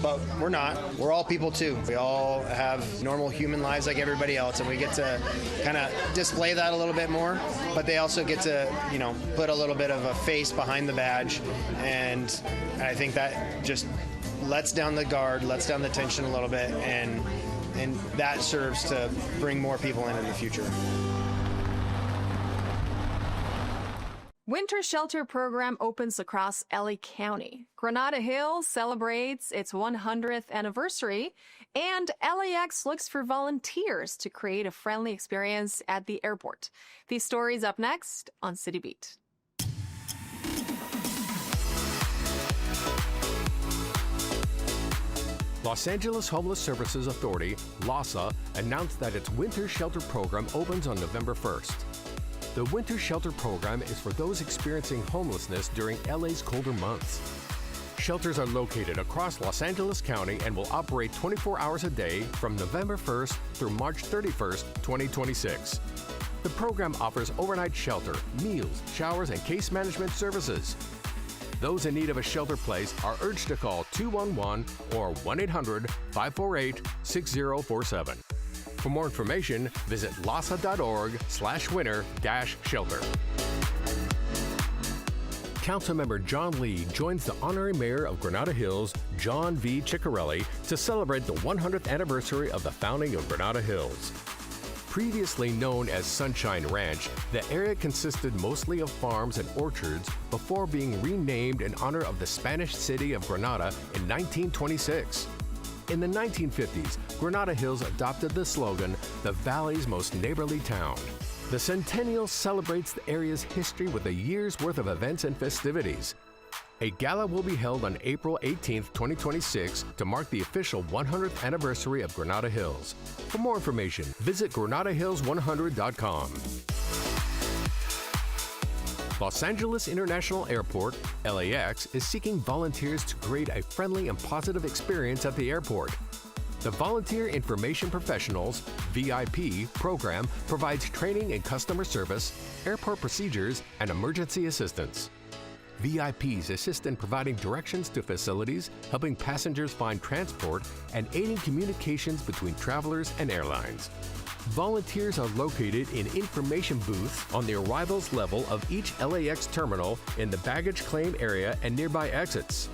but we're not. We're all people too. We all have normal human lives like everybody else, and we get to kind of display that a little bit more. But they also get to, put a little bit of a face behind the badge, and I think that just lets down the guard, lets down the tension a little bit, and that serves to bring more people into the future. Winter Shelter Program opens across LA County. Granada Hills celebrates its 100th anniversary, and LAX looks for volunteers to create a friendly experience at the airport. These stories up next on City Beat. Los Angeles Homeless Services Authority, LAHSA, announced that its Winter Shelter Program opens on November 1st. The Winter Shelter Program is for those experiencing homelessness during LA's colder months. Shelters are located across Los Angeles County and will operate 24 hours a day from November 1st through March 31st, 2026. The program offers overnight shelter, meals, showers, and case management services. Those in need of a shelter place are urged to call 211 or 1-800-548-6047. For more information, visit lhasa.org/winter-shelter. Councilmember John Lee joins the honorary mayor of Granada Hills, John V. Ciccarelli, to celebrate the 100th anniversary of the founding of Granada Hills. Previously known as Sunshine Ranch, the area consisted mostly of farms and orchards before being renamed in honor of the Spanish city of Granada in 1926. In the 1950s, Granada Hills adopted the slogan, "The Valley's Most Neighborly Town." The centennial celebrates the area's history with a year's worth of events and festivities. A gala will be held on April 18, 2026 to mark the official 100th anniversary of Granada Hills. For more information, visit granadahills100.com. Los Angeles International Airport, LAX, is seeking volunteers to create a friendly and positive experience at the airport. The Volunteer Information Professionals, VIP, program provides training in customer service, airport procedures, and emergency assistance. VIPs assist in providing directions to facilities, helping passengers find transport, and aiding communications between travelers and airlines. Volunteers are located in information booths on the arrivals level of each LAX terminal in the baggage claim area and nearby exits.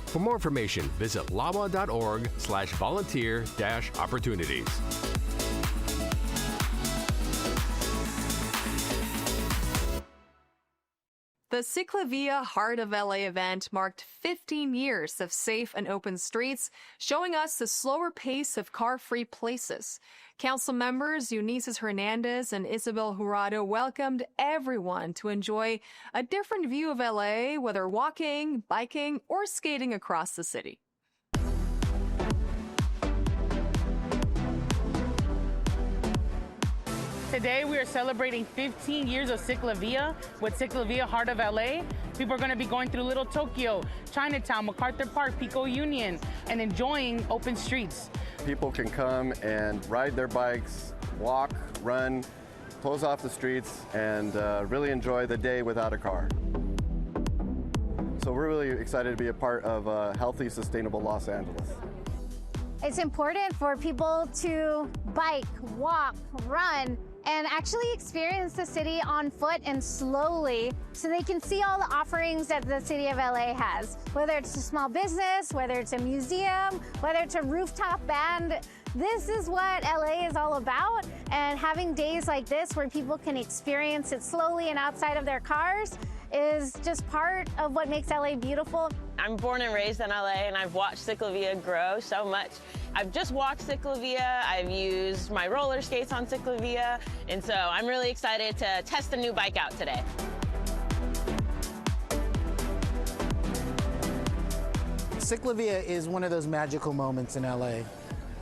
For more information, visit lawa.org/volunteer-opportunities. The Ciclavia Heart of LA event marked 15 years of safe and open streets, showing us the slower pace of car-free places. Council members Eunices Hernandez and Isabel Jurado welcomed everyone to enjoy a different view of LA, whether walking, biking, or skating across the city. Today we are celebrating 15 years of Ciclavia with Ciclavia Heart of LA. People are going to be going through Little Tokyo, Chinatown, MacArthur Park, Pico Union, and enjoying open streets. People can come and ride their bikes, walk, run, close off the streets, and really enjoy the day without a car. So we're really excited to be a part of a healthy, sustainable Los Angeles. It's important for people to bike, walk, run, and actually experience the city on foot and slowly so they can see all the offerings that the city of LA has. Whether it's a small business, whether it's a museum, whether it's a rooftop band, this is what LA is all about. And having days like this where people can experience it slowly and outside of their cars is just part of what makes LA beautiful. I'm born and raised in LA, and I've watched Ciclavia grow so much. I've just walked Ciclavia, I've used my roller skates on Ciclavia, and so I'm really excited to test a new bike out today. Ciclavia is one of those magical moments in LA.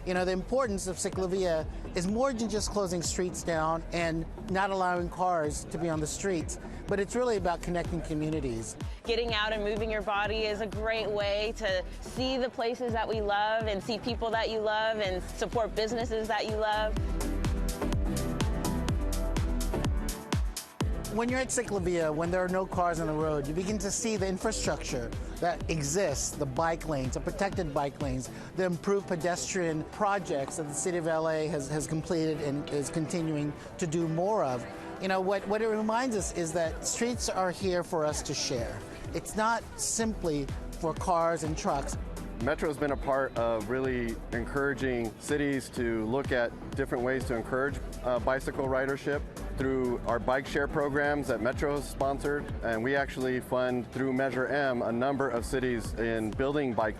You know, the importance of Ciclavia is more than just closing streets down and not allowing cars to be on the streets, but it's really about connecting communities. Getting out and moving your body is a great way to see the places that we love and see people that you love and support businesses that you love. When you're at Ciclavia, when there are no cars on the road, you begin to see the infrastructure that exists, the bike lanes, the protected bike lanes, the improved pedestrian projects that the city of LA has completed and is continuing to do more of. You know, what it reminds us is that streets are here for us to share. It's not simply for cars and trucks. Metro's been a part of really encouraging cities to look at different ways to encourage bicycle ridership through our bike share programs that Metro has sponsored, and we actually fund through Measure M a number of cities in building bike lanes.